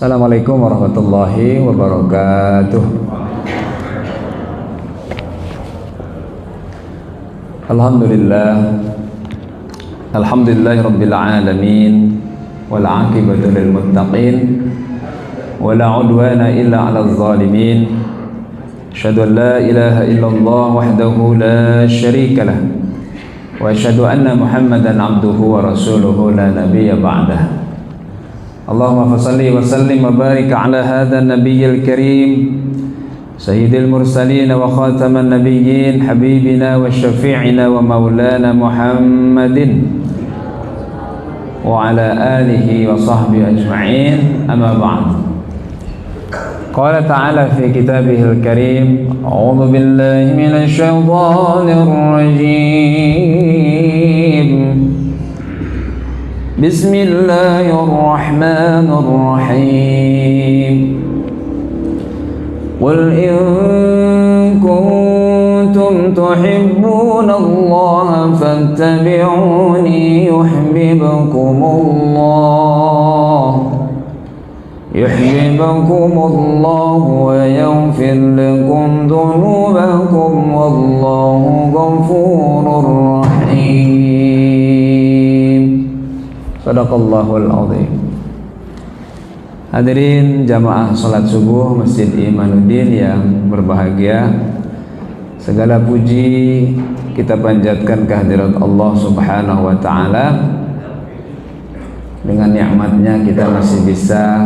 Assalamualaikum warahmatullahi wabarakatuh. Alhamdulillahi rabbil alamin, wal aqibatu lil muttaqin, wala udwana illa 'alal zalimin. Asyhadu an la ilaha illallah wahdahu la syarika lah, wa asyhadu anna Muhammadan 'abduhu wa rasuluhu la nabiyya ba'dah. Allahumma fasalli wa sallim wa barik ala hadha an-nabiyyil karim sayyidil mursalin wa khataman nabiyyin habibina wa syafi'ina wa maulana Muhammadin wa ala alihi wa sahbihi ajma'in, amma ba'd. Qala ta'ala fi kitabihil karim, a'udzu billahi minasy syaithanir rajim. Bismillahirrahmanirrahim. Qul in kuntum tuhibbunallaha fattabi'uni yuhibbukumullah wa yaghfir lakum dhunubakum wallahu ghafurur rahim. Sadaqallahul azim. Hadirin jamaah salat subuh Masjid Imanuddin yang berbahagia, segala puji kita panjatkan kehadirat Allah Subhanahu wa taala. Dengan nikmatnya kita masih bisa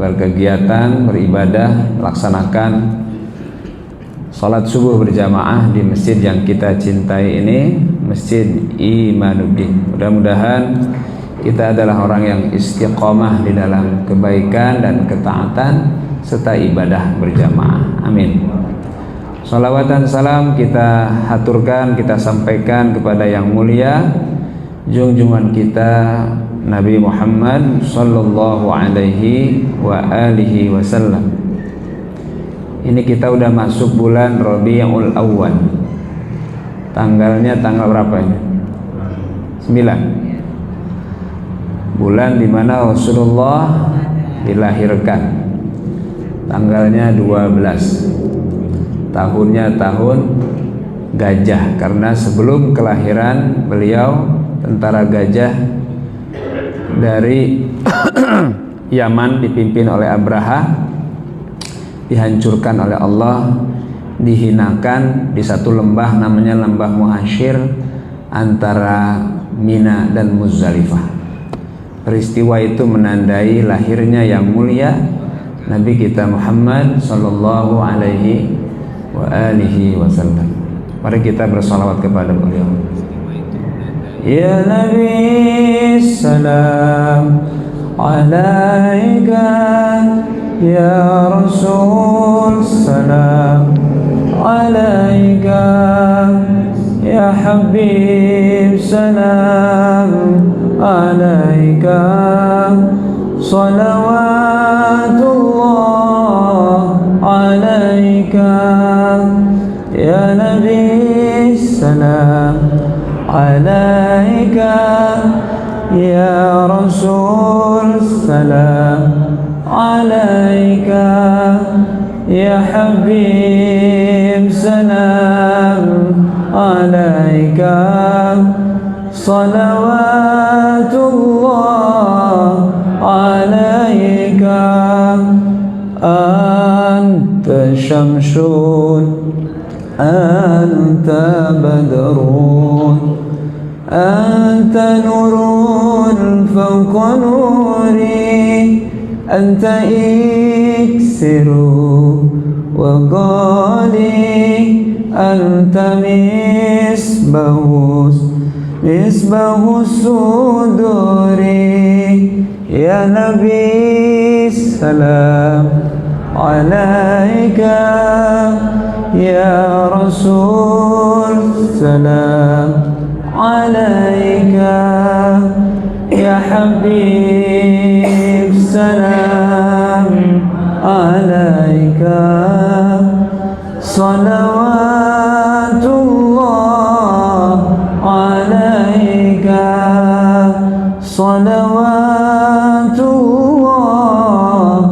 berkegiatan, beribadah, melaksanakan salat subuh berjamaah di masjid yang kita cintai ini, Masjid Imanuddin. Mudah-mudahan kita adalah orang yang istiqomah di dalam kebaikan dan ketaatan serta ibadah berjamaah. Amin. Salawat dan salam kita haturkan, kita sampaikan kepada yang mulia junjungan kita Nabi Muhammad sallallahu alaihi wa alihi wasallam. Ini kita udah masuk bulan Rabiul Awwal. Tanggalnya tanggal berapa ini? 9. Bulan dimana Rasulullah dilahirkan. Tanggalnya 12. Tahunnya tahun gajah, karena sebelum kelahiran beliau tentara gajah dari Yaman dipimpin oleh Abraha dihancurkan oleh Allah, dihinakan di satu lembah namanya lembah Muhashir antara Mina dan Muzdalifah. Peristiwa itu menandai lahirnya yang mulia Nabi kita Muhammad sallallahu alaihi wa alihi wasallam. Mari kita bersalawat kepada beliau. Ya Nabi salam alaika, ya Rasul salam alaika, ya Habib salam alaika, salawatullah alaika, ya Nabi salam alaika, ya Rasul salam alaika, ya Habib salam alaika, salawatullah alaika. Anta syamsun, anta badrun, anta nurun fawqa nuri, anta iksiru wa ghali, anta misbahu suduri, ya Nabi salam alaika, ya Rasul salam alaika, ya Habib salam alaika, salawatullah alaika, salawatullah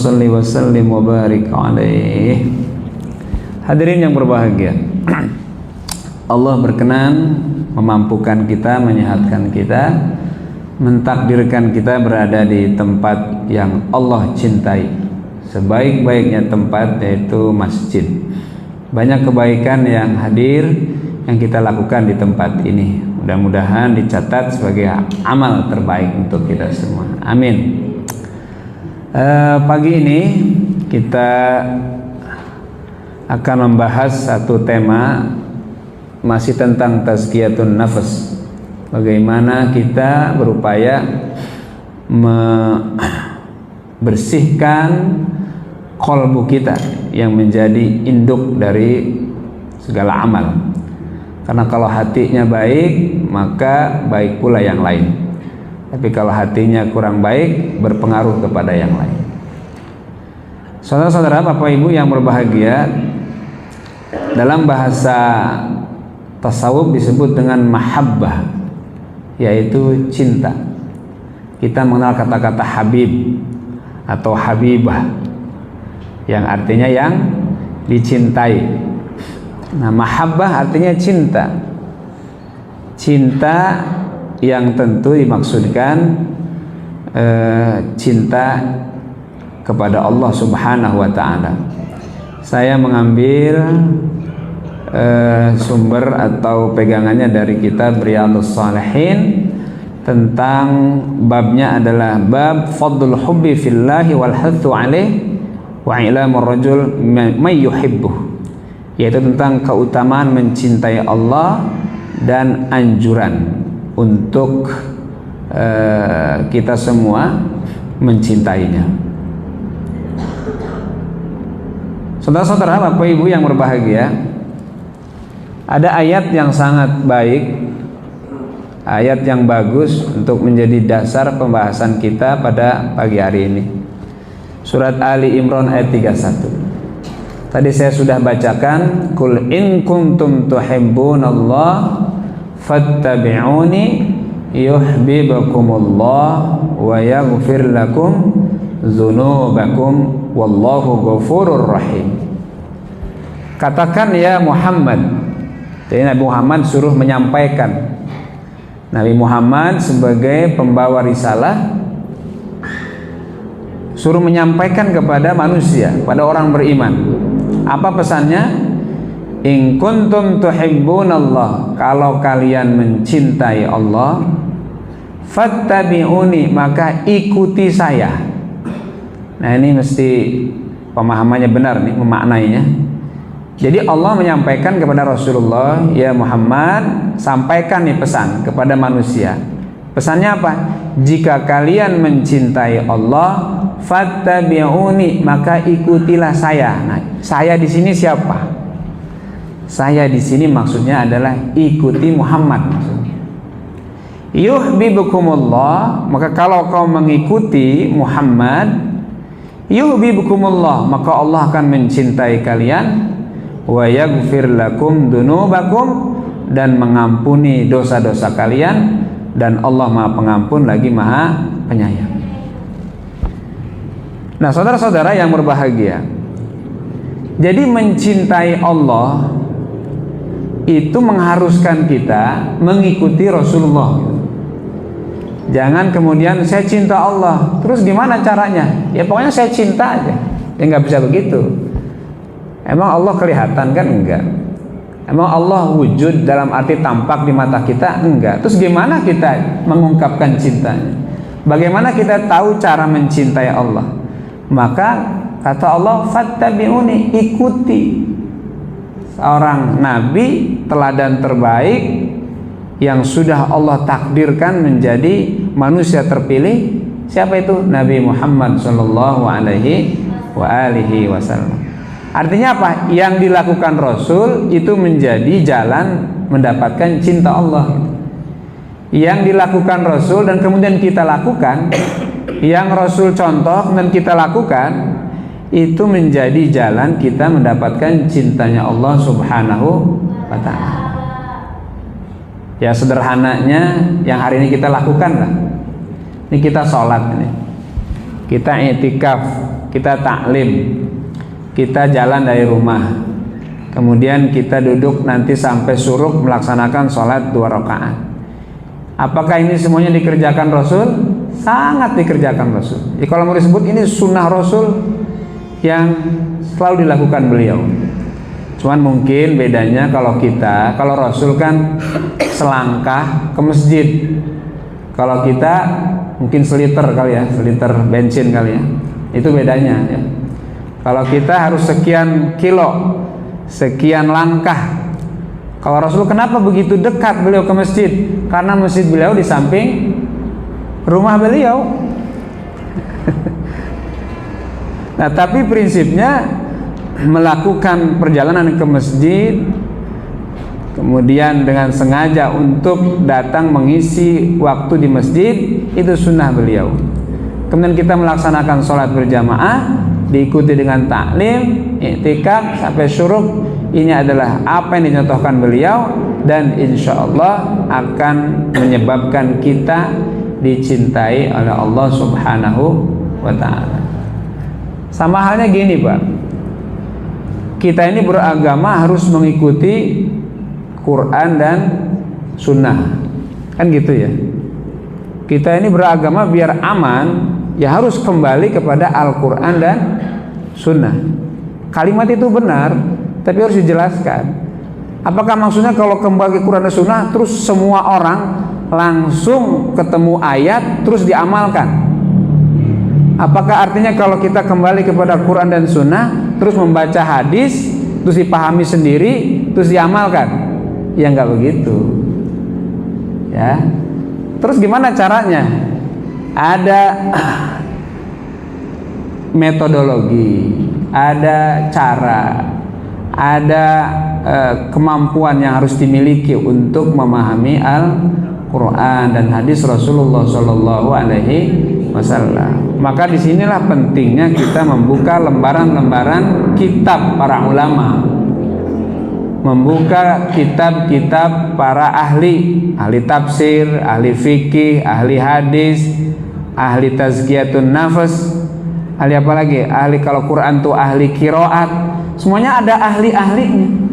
shalli wa sallim wa barik alaihi. Hadirin yang berbahagia, Allah berkenan memampukan kita, menyehatkan kita, mentakdirkan kita berada di tempat yang Allah cintai. Sebaik-baiknya tempat yaitu masjid. Banyak kebaikan yang hadir yang kita lakukan di tempat ini. Mudah-mudahan dicatat sebagai amal terbaik untuk kita semua. Amin. Pagi ini kita akan membahas satu tema masih tentang tazkiyatun nafas. Bagaimana kita berupaya membersihkan qalbu kita yang menjadi induk dari segala amal. Karena kalau hatinya baik, maka baik pula yang lain. Tapi kalau hatinya kurang baik, berpengaruh kepada yang lain. Saudara-saudara, Bapak Ibu yang berbahagia, dalam bahasa tasawuf disebut dengan mahabbah, yaitu cinta. Kita mengenal kata-kata habib atau habibah, yang artinya yang dicintai. Nah, mahabbah artinya cinta. Cinta yang tentu dimaksudkan cinta kepada Allah Subhanahu wa ta'ala. Saya mengambil sumber atau pegangannya dari kitab Riyadhus Shalihin, tentang babnya adalah bab fadlul hubbi fillahi wal hathu alaih wa ilamur rajul may yuhibbuh, yaitu tentang keutamaan mencintai Allah dan anjuran untuk kita semua mencintainya. Saudara-saudara, Bapak Ibu yang berbahagia, ada ayat yang sangat baik, ayat yang bagus untuk menjadi dasar pembahasan kita pada pagi hari ini. Surat Ali Imran ayat 31. Tadi saya sudah bacakan, Qul in kuntum tuhibbunallah fattabi'uni yuhibbukumullah wa yaghfir lakum dzunubakum wallahu ghafurur rahim. Katakan ya Muhammad. Jadi Nabi Muhammad suruh menyampaikan. Nabi Muhammad sebagai pembawa risalah suruh menyampaikan kepada manusia, pada orang beriman. Apa pesannya? In kuntum tuhibbunallah, kalau kalian mencintai Allah, fattabi'uni, maka ikuti saya. Nah, ini mesti pemahamannya benar nih, memaknainya. Jadi Allah menyampaikan kepada Rasulullah, ya Muhammad, sampaikan nih pesan kepada manusia. Pesannya apa? Jika kalian mencintai Allah, fattabi'uni, maka ikutilah saya. Nah, saya di sini siapa? Saya di sini maksudnya adalah ikuti Muhammad. Yuhibbukumullah, maka kalau kau mengikuti Muhammad, yuhibbukumullah, maka Allah akan mencintai kalian, wa yaghfir lakum dzunubakum, dan mengampuni dosa-dosa kalian, dan Allah Maha Pengampun lagi Maha Penyayang. Nah, saudara-saudara yang berbahagia, jadi mencintai Allah itu mengharuskan kita mengikuti Rasulullah. Jangan kemudian saya cinta Allah, terus gimana caranya? Ya pokoknya saya cinta aja. Ya nggak bisa begitu. Emang Allah kelihatan kan? Enggak. Emang Allah wujud dalam arti tampak di mata kita? Enggak. Terus gimana kita mengungkapkan cintanya? Bagaimana kita tahu cara mencintai Allah? Maka kata Allah, fattabi'uni, ikuti seorang nabi teladan terbaik yang sudah Allah takdirkan menjadi manusia terpilih. Siapa itu? Nabi Muhammad sallallahu alaihi wasallam. Artinya apa? Yang dilakukan Rasul itu menjadi jalan mendapatkan cinta Allah. Yang dilakukan Rasul dan kemudian kita lakukan, yang Rasul contoh dan kita lakukan, itu menjadi jalan kita mendapatkan cintanya Allah Subhanahu wa ta'ala. Ya sederhananya yang hari ini kita lakukan lah. Ini kita sholat ini, kita i'tikaf, kita taklim, kita jalan dari rumah, kemudian kita duduk nanti sampai suruk melaksanakan sholat 2 rakaat. Apakah ini semuanya dikerjakan Rasul? Sangat dikerjakan Rasul. Jadi kalau mau disebut ini sunnah Rasul yang selalu dilakukan beliau. Cuman mungkin bedanya kalau Rasul kan selangkah ke masjid. Kalau kita mungkin seliter kali ya, seliter bensin kali ya. Itu bedanya ya. Kalau kita harus sekian kilo, sekian langkah. Kalau Rasul kenapa begitu dekat beliau ke masjid? Karena masjid beliau di samping rumah beliau. Nah, tapi prinsipnya melakukan perjalanan ke masjid, kemudian dengan sengaja untuk datang mengisi waktu di masjid, itu sunnah beliau. Kemudian kita melaksanakan sholat berjamaah, diikuti dengan taklim, i'tikaf sampai syuruk. Ini adalah apa yang dicontohkan beliau, dan insya Allah akan menyebabkan kita dicintai oleh Allah Subhanahu wa ta'ala. Sama halnya gini Pak, kita ini beragama harus mengikuti Quran dan Sunnah, kan gitu ya. Kita ini beragama biar aman, ya harus kembali kepada Al-Quran dan Sunnah. Kalimat itu benar, tapi harus dijelaskan. Apakah maksudnya kalau kembali ke Quran dan Sunnah terus semua orang langsung ketemu ayat terus diamalkan? Apakah artinya kalau kita kembali kepada Quran dan Sunnah terus membaca hadis terus dipahami sendiri terus diamalkan? Ya nggak begitu ya. Terus gimana caranya? Ada metodologi, ada cara, ada kemampuan yang harus dimiliki untuk memahami Al-Quran dan hadis Rasulullah Shallallahu Alaihi Wasallam. Maka disinilah pentingnya kita membuka lembaran-lembaran kitab para ulama, membuka kitab-kitab para ahli tafsir, ahli fikih, ahli hadis, ahli tazkiyatun nafas, ahli apa lagi? Ahli kalau Quran tuh ahli qiraat. Semuanya ada ahli-ahlinya.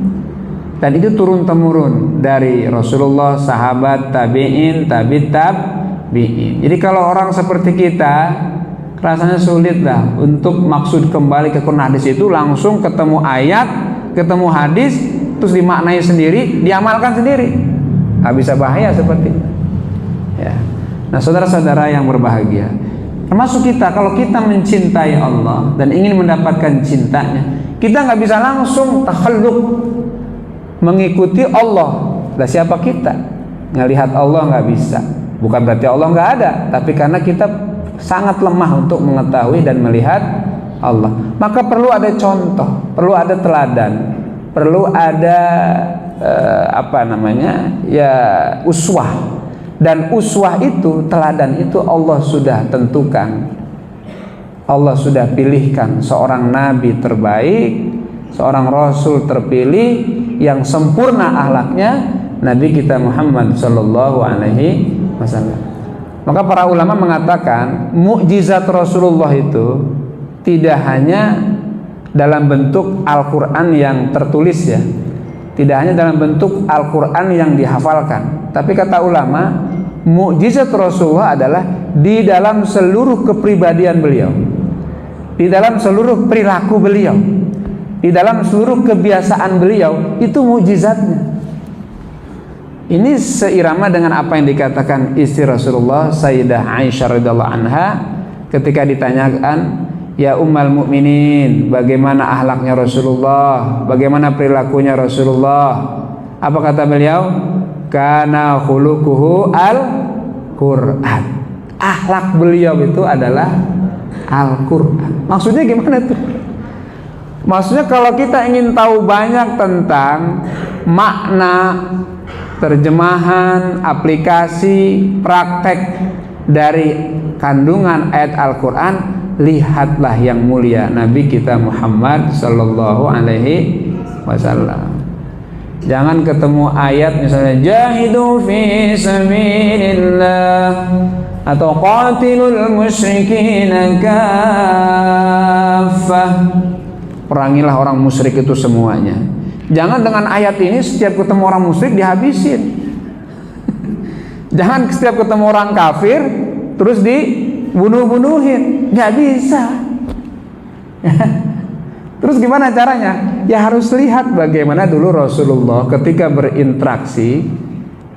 Dan itu turun-temurun dari Rasulullah, sahabat, tabi'in, tabi'in. Jadi kalau orang seperti kita rasanya sulit lah untuk maksud kembali ke Quran hadis itu langsung ketemu ayat, ketemu hadis, terus dimaknai sendiri, diamalkan sendiri. Nggak bisa, bahaya seperti itu ya. Nah saudara-saudara yang berbahagia, termasuk kita, kalau kita mencintai Allah dan ingin mendapatkan cintanya, kita nggak bisa langsung takhalluk mengikuti Allah. Lah siapa kita? Ngelihat Allah nggak bisa. Bukan berarti Allah nggak ada, tapi karena kita sangat lemah untuk mengetahui dan melihat Allah. Maka perlu ada contoh, perlu ada teladan, perlu ada uswah. Dan uswah itu, teladan itu Allah sudah tentukan. Allah sudah pilihkan seorang nabi terbaik, seorang rasul terpilih yang sempurna akhlaknya, Nabi kita Muhammad sallallahu alaihi wasallam. Maka para ulama mengatakan mukjizat Rasulullah itu tidak hanya dalam bentuk Al-Quran yang tertulis ya, tidak hanya dalam bentuk Al-Quran yang dihafalkan, tapi kata ulama mukjizat Rasulullah adalah di dalam seluruh kepribadian beliau, di dalam seluruh perilaku beliau, di dalam seluruh kebiasaan beliau. Itu mukjizatnya. Ini seirama dengan apa yang dikatakan istri Rasulullah, Sayyidah Aisyah radhiyallahu anha, ketika ditanyakan, ya Ummul Mukminin, bagaimana akhlaknya Rasulullah, bagaimana perilakunya Rasulullah? Apa kata beliau? Kana khuluquhu al-Qur'an. Akhlak beliau itu adalah Al-Qur'an. Maksudnya gimana tuh? Maksudnya kalau kita ingin tahu banyak tentang makna, terjemahan, aplikasi, praktek dari kandungan ayat Al-Quran, lihatlah yang mulia Nabi kita Muhammad sallallahu alaihi wasallam. Jangan ketemu ayat misalnya jahidu fi sabilillah atau qatilul musyrikina kaffah, perangilah orang musyrik itu semuanya. Jangan dengan ayat ini setiap ketemu orang musyrik dihabisin. Jangan setiap ketemu orang kafir terus dibunuh-bunuhin, nggak bisa. Terus gimana caranya? Ya harus lihat bagaimana dulu Rasulullah ketika berinteraksi,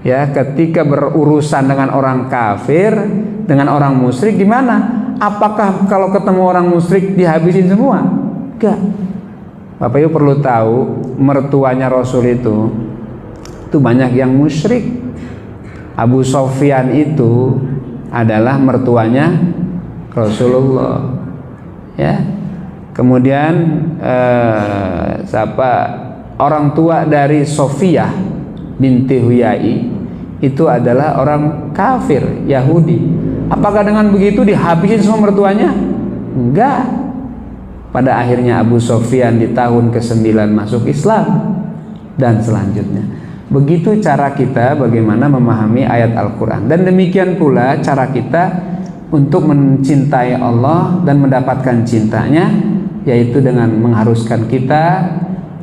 ya, ketika berurusan dengan orang kafir, dengan orang musyrik, gimana? Apakah kalau ketemu orang musyrik dihabisin semua? Enggak. Bapak Ibu perlu tahu, mertuanya Rasul itu banyak yang musyrik. Abu Sofyan itu adalah mertuanya Rasulullah, ya. Kemudian orang tua dari Sofiyah binti Huyai itu adalah orang kafir Yahudi. Apakah dengan begitu dihabisin semua mertuanya? Enggak. Pada akhirnya Abu Sofyan di tahun ke-9 masuk Islam dan selanjutnya. Begitu cara kita bagaimana memahami ayat Al-Quran. Dan demikian pula cara kita untuk mencintai Allah dan mendapatkan cintanya, yaitu dengan mengharuskan kita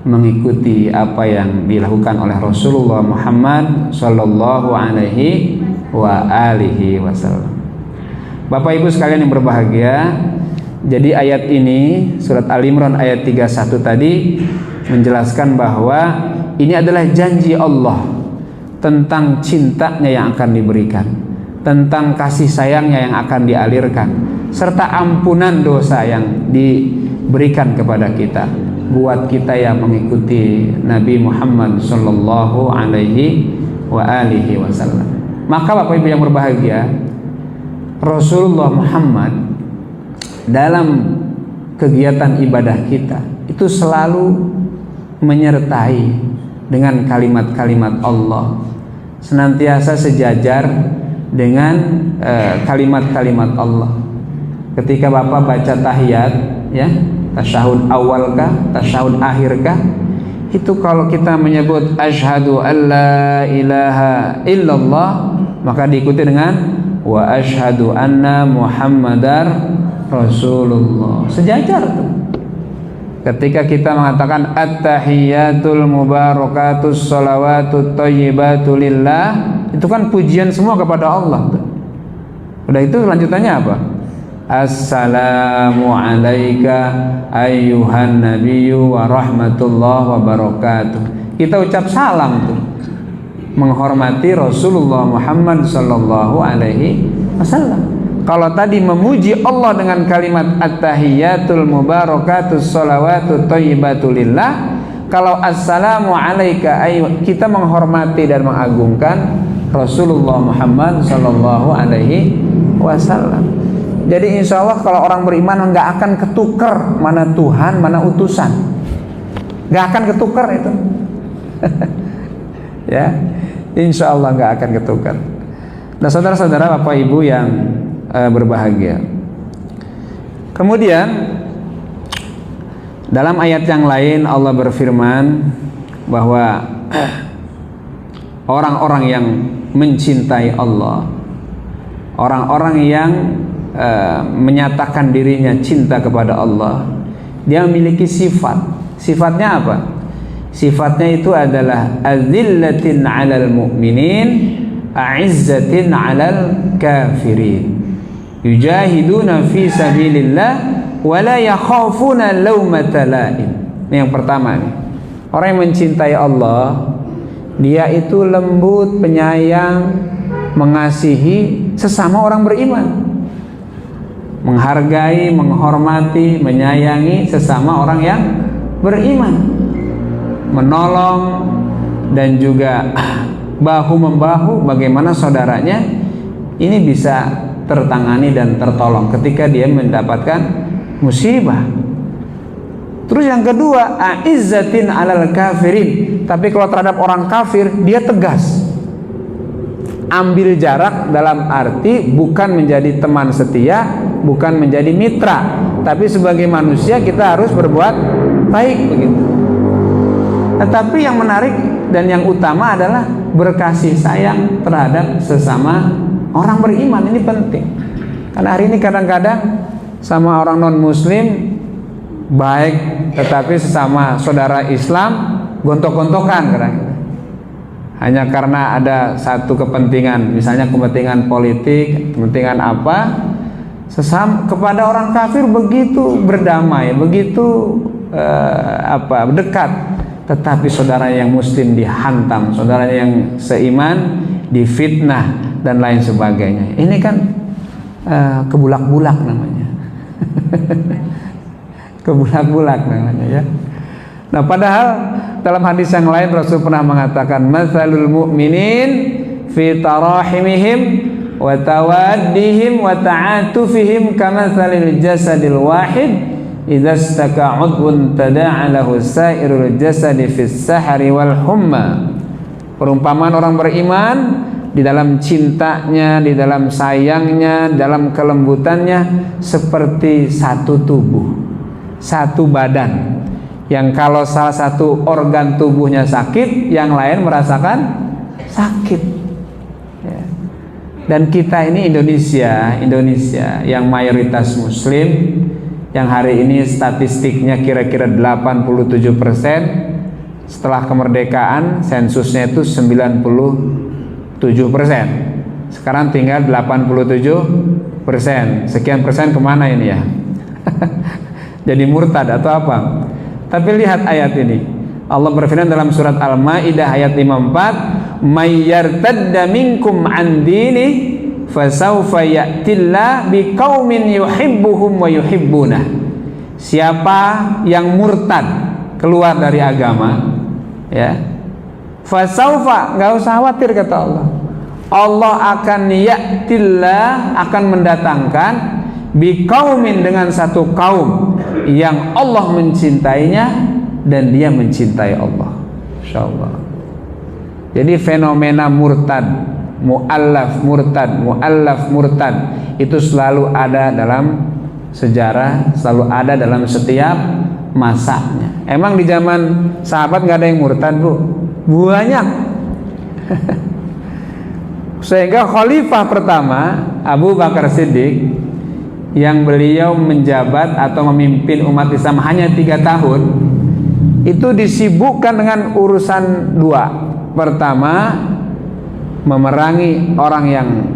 mengikuti apa yang dilakukan oleh Rasulullah Muhammad Sallallahu Alaihi Wasallam. Bapak Ibu sekalian yang berbahagia, jadi ayat ini surat Al-Imran ayat 31 tadi menjelaskan bahwa ini adalah janji Allah tentang cintanya yang akan diberikan, tentang kasih sayangnya yang akan dialirkan, serta ampunan dosa yang diberikan kepada kita buat kita yang mengikuti Nabi Muhammad Sallallahu Alaihi Wasallam. Maka Bapak Ibu yang berbahagia, Rasulullah Muhammad dalam kegiatan ibadah kita itu selalu menyertai dengan kalimat-kalimat Allah, senantiasa sejajar dengan kalimat-kalimat Allah. Ketika Bapak baca tahiyat, ya, tasyahud awal kah, tasyahud akhir kah, itu kalau kita menyebut asyhadu alla ilaha illallah, maka diikuti dengan wa asyhadu anna muhammadar rasulullah. Sejajar tuh. Ketika kita mengatakan at-tahiyatul mubarakatus sholawatut thayyibatu lillah, itu kan pujian semua kepada Allah tuh. Udah itu lanjutannya apa? Assalamu alayka ayyuhan nabiyyu wa rahmatullahi wa barakatuh. Kita ucap salam tuh, menghormati Rasulullah Muhammad sallallahu alaihi wasallam. Kalau tadi memuji Allah dengan kalimat at-tahiyatul mubarakatus sholawatut thayyibatu lillah, kalau assalamu alayka kita menghormati dan mengagungkan Rasulullah Muhammad sallallahu alaihi wasallam. Jadi insya Allah kalau orang beriman nggak akan ketukar mana Tuhan mana utusan, nggak akan ketukar itu. Ya, insya Allah nggak akan ketukar. Nah, saudara-saudara, Bapak Ibu yang berbahagia. Kemudian dalam ayat yang lain Allah berfirman bahwa orang-orang yang mencintai Allah, orang-orang yang menyatakan dirinya cinta kepada Allah, dia memiliki sifat. Sifatnya apa? Sifatnya itu adalah azillatin 'alal mu'minin, a'izzatin 'alal kafirin, yujahiduna fi sabilillah wa la yakhafuna laumata laim. Ini yang pertama nih. Orang yang mencintai Allah, dia itu lembut, penyayang, mengasihi sesama orang beriman, menghargai, menghormati, menyayangi sesama orang yang beriman, menolong dan juga bahu-membahu bagaimana saudaranya ini bisa tertangani dan tertolong ketika dia mendapatkan musibah. Terus yang kedua, a'izzatin 'alal kafirin. Tapi kalau terhadap orang kafir dia tegas, ambil jarak dalam arti bukan menjadi teman setia, bukan menjadi mitra, tapi sebagai manusia kita harus berbuat baik begitu. Tetapi yang menarik dan yang utama adalah berkasih sayang terhadap sesama orang beriman. Ini penting. Karena hari ini kadang-kadang sama orang non muslim baik, tetapi sesama saudara Islam gontok-gontokan kadang-kadang. Hanya karena ada satu kepentingan, misalnya kepentingan politik, kepentingan apa, sesama kepada orang kafir begitu berdamai, begitu dekat, tetapi saudara yang muslim dihantam, saudara yang seiman difitnah dan lain sebagainya. Ini kan kebulak-bulak namanya. Kebulak-bulak namanya ya. Nah, padahal dalam hadis yang lain Rasul pernah mengatakan, "Matsalul mu'minin fi tarahimihim wa tawaddihim wa ta'atufihim kamatsalil jasadil wahid idza istaka 'udwun tada'a lahu sa'irul jasadi fis sahari wal humma." Perumpamaan orang beriman di dalam cintanya, di dalam sayangnya, dalam kelembutannya seperti satu tubuh, satu badan, yang kalau salah satu organ tubuhnya sakit, yang lain merasakan sakit ya. Dan kita ini Indonesia yang mayoritas muslim, yang hari ini statistiknya kira-kira 87%, setelah kemerdekaan sensusnya itu 97%, sekarang tinggal 87%, sekian persen kemana ini ya? Jadi murtad atau apa? Tapi lihat ayat ini, Allah berfirman dalam surat Al-Maidah ayat 54, "May yartadda minkum 'an dini fasawfa ya'tillah biqaumin yuhibbuhum wa yuhibbunah." Siapa yang murtad, keluar dari agama, ya, fasawfa, enggak usah khawatir kata Allah. Allah akan ya'tillah, akan mendatangkan biqaumin, dengan satu kaum yang Allah mencintainya dan dia mencintai Allah. Insyaallah. Jadi fenomena murtad, muallaf murtad itu selalu ada dalam sejarah, selalu ada dalam setiap masanya. Emang di zaman sahabat nggak ada yang murtad, Bu? Banyak. Sehingga khalifah pertama Abu Bakar Siddiq, yang beliau menjabat atau memimpin umat Islam hanya 3 tahun, itu disibukkan dengan urusan dua. Pertama, memerangi orang yang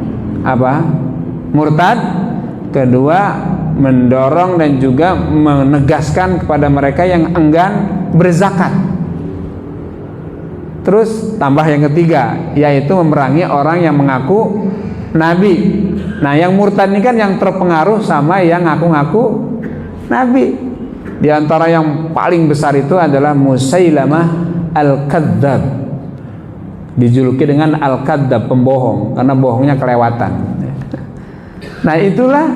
murtad. Kedua, mendorong dan juga menegaskan kepada mereka yang enggan berzakat. Terus tambah yang ketiga, yaitu memerangi orang yang mengaku nabi. Nah, yang murtad ini kan yang terpengaruh sama yang ngaku-ngaku nabi. Di antara yang paling besar itu adalah Musailamah Al-Kadzdzab, dijuluki dengan Al-Kadzdzab, pembohong, karena bohongnya kelewatan. Nah, itulah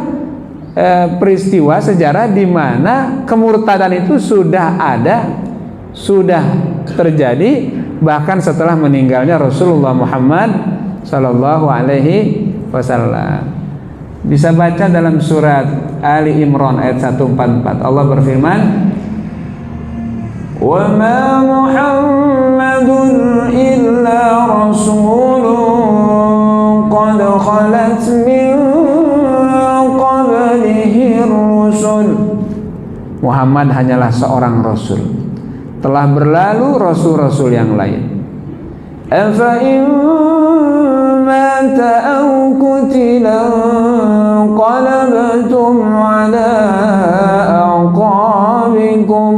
peristiwa sejarah di mana kemurtadan itu sudah ada, sudah terjadi bahkan setelah meninggalnya Rasulullah Muhammad sallallahu alaihi wasallam. Bisa baca dalam surat Ali Imran ayat 144. Allah berfirman, "Wa ma Muhammadun illa rasulun qad khalat min qablihi rusul." Muhammad hanyalah seorang rasul, telah berlalu rasul-rasul yang lain. Afa in mata aw qutila qalabtum ala aqabikum.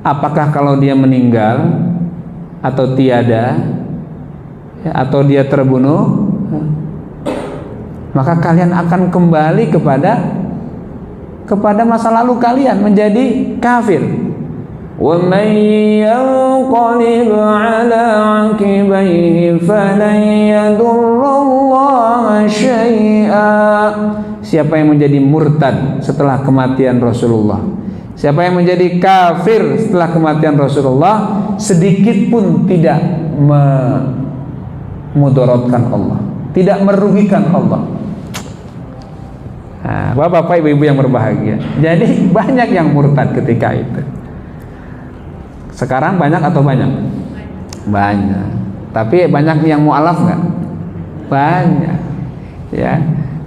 Apakah kalau dia meninggal atau tiada, atau dia terbunuh, maka kalian akan kembali kepada masa lalu kalian, menjadi kafir. وَمَنْ يَنْقَلِبْ عَلَى عَقِبَيْهِ فَلَنْ يَضُرَّ اللَّهَ شَيْئًا. Siapa yang menjadi murtad setelah kematian Rasulullah, siapa yang menjadi kafir setelah kematian Rasulullah, sedikit pun tidak memudaratkan Allah, tidak merugikan Allah. Nah, bapak-bapak, ibu-ibu yang berbahagia, jadi banyak yang murtad ketika itu. Sekarang banyak atau banyak? Banyak. Tapi banyak yang mu'alaf nggak? Banyak. Ya.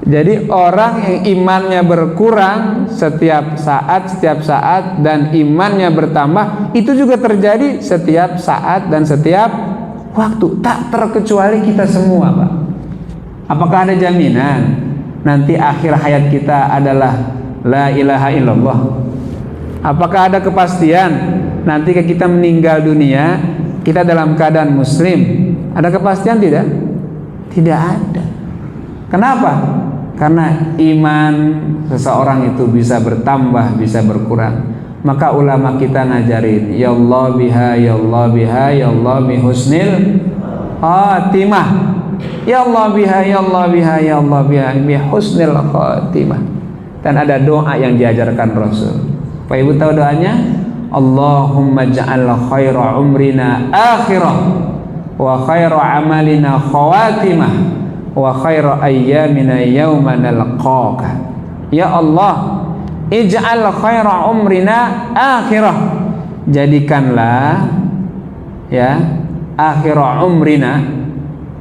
Jadi orang yang imannya berkurang setiap saat dan imannya bertambah itu juga terjadi setiap saat dan setiap waktu, tak terkecuali kita semua, Pak. Apakah ada jaminan nanti akhir hayat kita adalah la ilaha illallah? Apakah ada kepastian nanti kita meninggal dunia kita dalam keadaan muslim? Ada kepastian tidak? Tidak ada. Kenapa? Karena iman seseorang itu bisa bertambah, bisa berkurang. Maka ulama kita ngajarin, ya Allah biha, ya Allah biha, ya Allah bi husnil khatimah. Ya Allah biha, ya Allah biha, ya Allah biha bi husnil khatimah. Dan ada doa yang diajarkan Rasul. Pak Ibu tahu doanya? Allahumma ja'al khaira umrina akhirah wa khaira amalina khawatimah wa khaira ayyamina yawma nalqaka. Ya Allah, ij'al khaira umrina akhirah. Jadikanlah ya akhira umrina,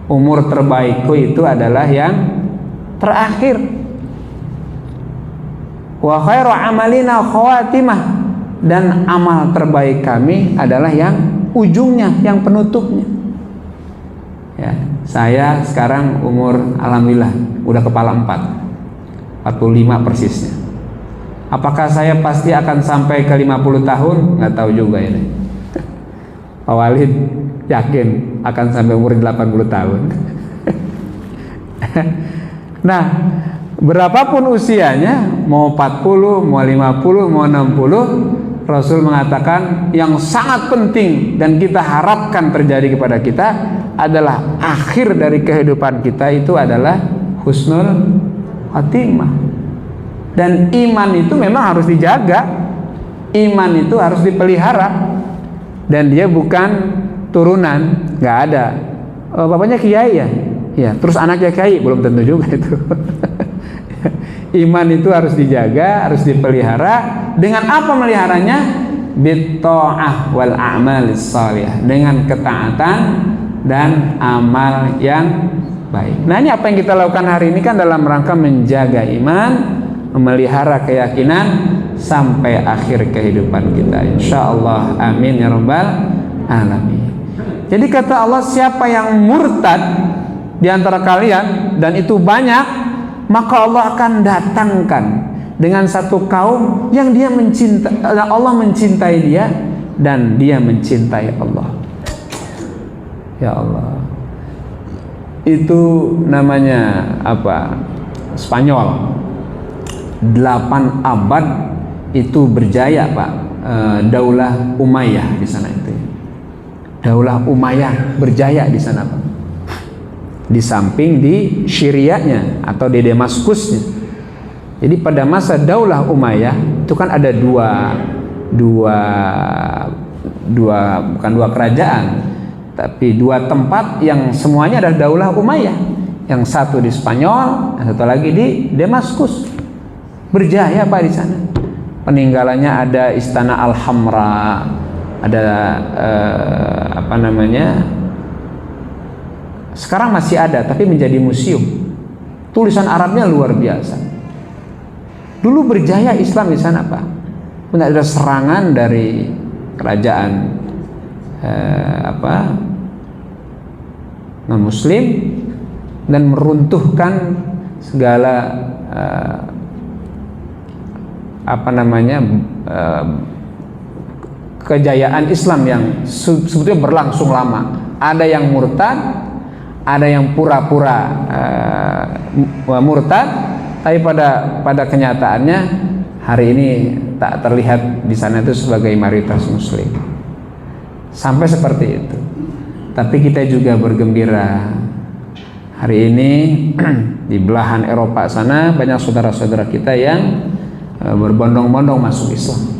umur terbaikku itu adalah yang terakhir. Wa khairu amalina khawatimah, dan amal terbaik kami adalah yang ujungnya, yang penutupnya. Ya, saya sekarang umur alhamdulillah udah kepala 4, 45 persisnya. Apakah saya pasti akan sampai ke 50 tahun? Nggak tahu juga ini. Pak Walid yakin akan sampai umur 80 tahun. Nah, berapapun usianya, mau 40, mau 50, mau 60, Rasul mengatakan yang sangat penting dan kita harapkan terjadi kepada kita adalah akhir dari kehidupan kita itu adalah husnul khatimah. Dan iman itu memang harus dijaga, iman itu harus dipelihara, dan dia bukan turunan, nggak ada. Bapaknya kiai ya, ya, terus anaknya kiai, belum tentu juga itu. Iman itu harus dijaga, harus dipelihara. Dengan apa meliharanya? Bitta'ah wal a'malis shalihah, dengan ketaatan dan amal yang baik. Nah, ini apa yang kita lakukan hari ini kan dalam rangka menjaga iman, memelihara keyakinan sampai akhir kehidupan kita, insyaallah. Amin ya rabbal alamin. Jadi kata Allah, siapa yang murtad di antara kalian, dan itu banyak, maka Allah akan datangkan dengan satu kaum yang dia mencintai, Allah mencintai dia dan dia mencintai Allah. Ya Allah, itu namanya apa? Spanyol 8 abad itu berjaya, Pak. Daulah Umayyah di sana itu. Daulah Umayyah berjaya di sana, Pak. Di samping di Syrianya atau di Damaskusnya. Jadi pada masa Daulah Umayyah itu kan ada bukan dua kerajaan, tapi 2 tempat yang semuanya adalah Daulah Umayyah. Yang satu di Spanyol, yang satu lagi di Damaskus. Berjaya, Pak, di sana. Peninggalannya ada Istana Al-Hamra, ada sekarang masih ada tapi menjadi museum. Tulisan Arabnya luar biasa. Dulu berjaya Islam di sana, Pak. Tidak ada serangan dari kerajaan non-Muslim dan meruntuhkan segala kejayaan Islam yang sebetulnya berlangsung lama. Ada yang murtad, ada yang pura-pura murtad, tapi pada kenyataannya hari ini tak terlihat di sana itu sebagai mayoritas Muslim. Sampai seperti itu. Tapi kita juga bergembira. Hari ini di belahan Eropa sana banyak saudara-saudara kita yang berbondong-bondong masuk Islam.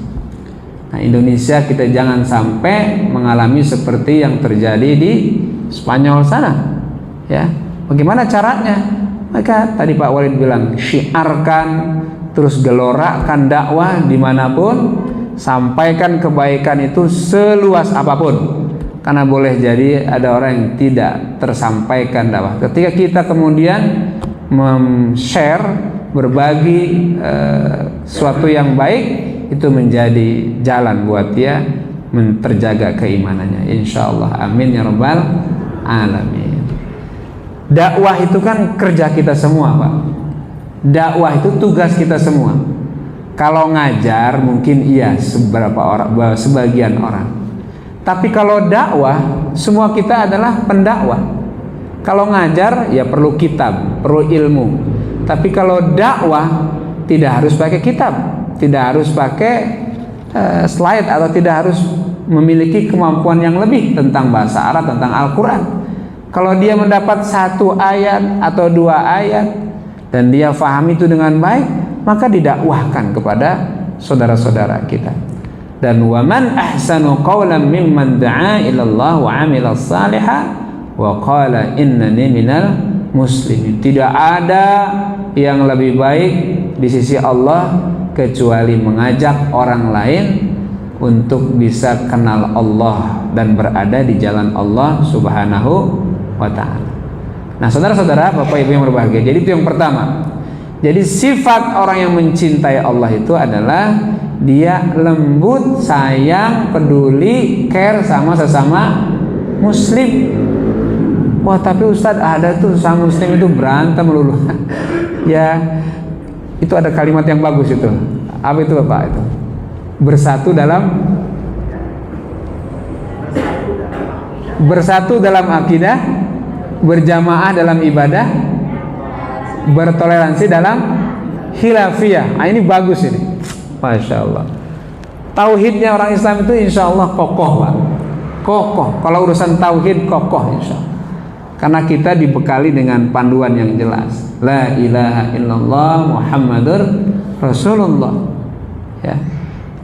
Nah, Indonesia kita jangan sampai mengalami seperti yang terjadi di Spanyol sana. Ya, bagaimana caranya? Maka tadi Pak Walid bilang, syiarkan, terus gelorakan dakwah dimanapun, sampaikan kebaikan itu seluas apapun. Karena boleh jadi ada orang yang tidak tersampaikan dakwah. Ketika kita kemudian share, berbagi sesuatu yang baik, itu menjadi jalan buat dia terjaga keimanannya, insyaallah. Amin ya rabbal alamin. Dakwah itu kan kerja kita semua, Pak. Dakwah itu tugas kita semua. Kalau ngajar mungkin iya sebagian orang. Tapi kalau dakwah, semua kita adalah pendakwah. Kalau ngajar ya perlu kitab, perlu ilmu. Tapi kalau dakwah tidak harus pakai kitab, tidak harus pakai slide, atau tidak harus memiliki kemampuan yang lebih tentang bahasa Arab, tentang Al-Quran. Kalau dia mendapat 1 ayat atau 2 ayat dan dia faham itu dengan baik, maka didakwahkan kepada saudara-saudara kita. Dan wa man ahsanu qawlan mimman da'a ila Allah wa 'amila shalihan wa qala innani minal muslimin. Tidak ada yang lebih baik di sisi Allah kecuali mengajak orang lain untuk bisa kenal Allah dan berada di jalan Allah Subhanahu wa ta'ala. Nah, saudara-saudara, Bapak Ibu yang berbahagia, jadi itu yang pertama. Jadi sifat orang yang mencintai Allah itu adalah dia lembut, sayang, peduli, care sama sesama muslim. Wah, tapi Ustadz, ada tuh sama muslim itu berantem melulu. Ya, itu ada kalimat yang bagus itu. Apa itu, Bapak? Itu bersatu dalam akidah, berjamaah dalam ibadah, bertoleransi dalam khilafiyah. Nah, ini bagus ini, masya Allah. Tauhidnya orang Islam itu insya Allah kokoh, Pak. Kokoh. Kalau urusan tauhid kokoh insya Allah. Karena kita dibekali dengan panduan yang jelas. La ilaha illallah Muhammadur Rasulullah. Ya.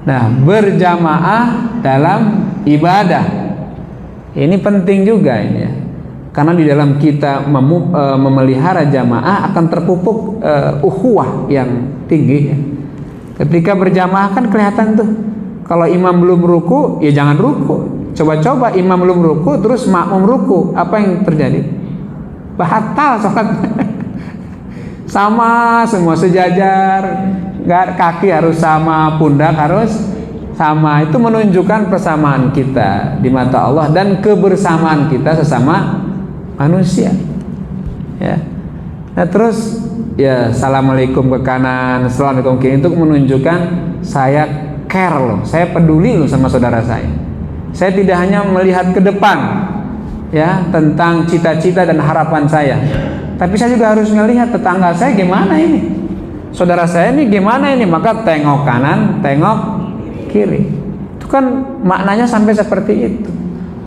Nah, berjamaah dalam ibadah. Ini penting juga ini ya. Karena di dalam kita memelihara jamaah akan terpupuk ukhuwah yang tinggi. Ketika berjamaah kan kelihatan tuh. Kalau imam belum ruku, ya jangan ruku. Coba-coba imam belum ruku terus makmum ruku, apa yang terjadi? Batal sholat. Sama semua sejajar, nggak, kaki harus sama, pundak harus sama. Itu menunjukkan persamaan kita di mata Allah dan kebersamaan kita sesama manusia. Ya. Nah, terus ya assalamualaikum ke kanan, assalamualaikum ke kiri, itu menunjukkan saya care loh, saya peduli loh sama saudara saya. Saya tidak hanya melihat ke depan ya tentang cita-cita dan harapan saya, tapi saya juga harus melihat tetangga saya gimana ini, saudara saya ini gimana ini, maka tengok kanan, tengok kiri. Itu kan maknanya sampai seperti itu,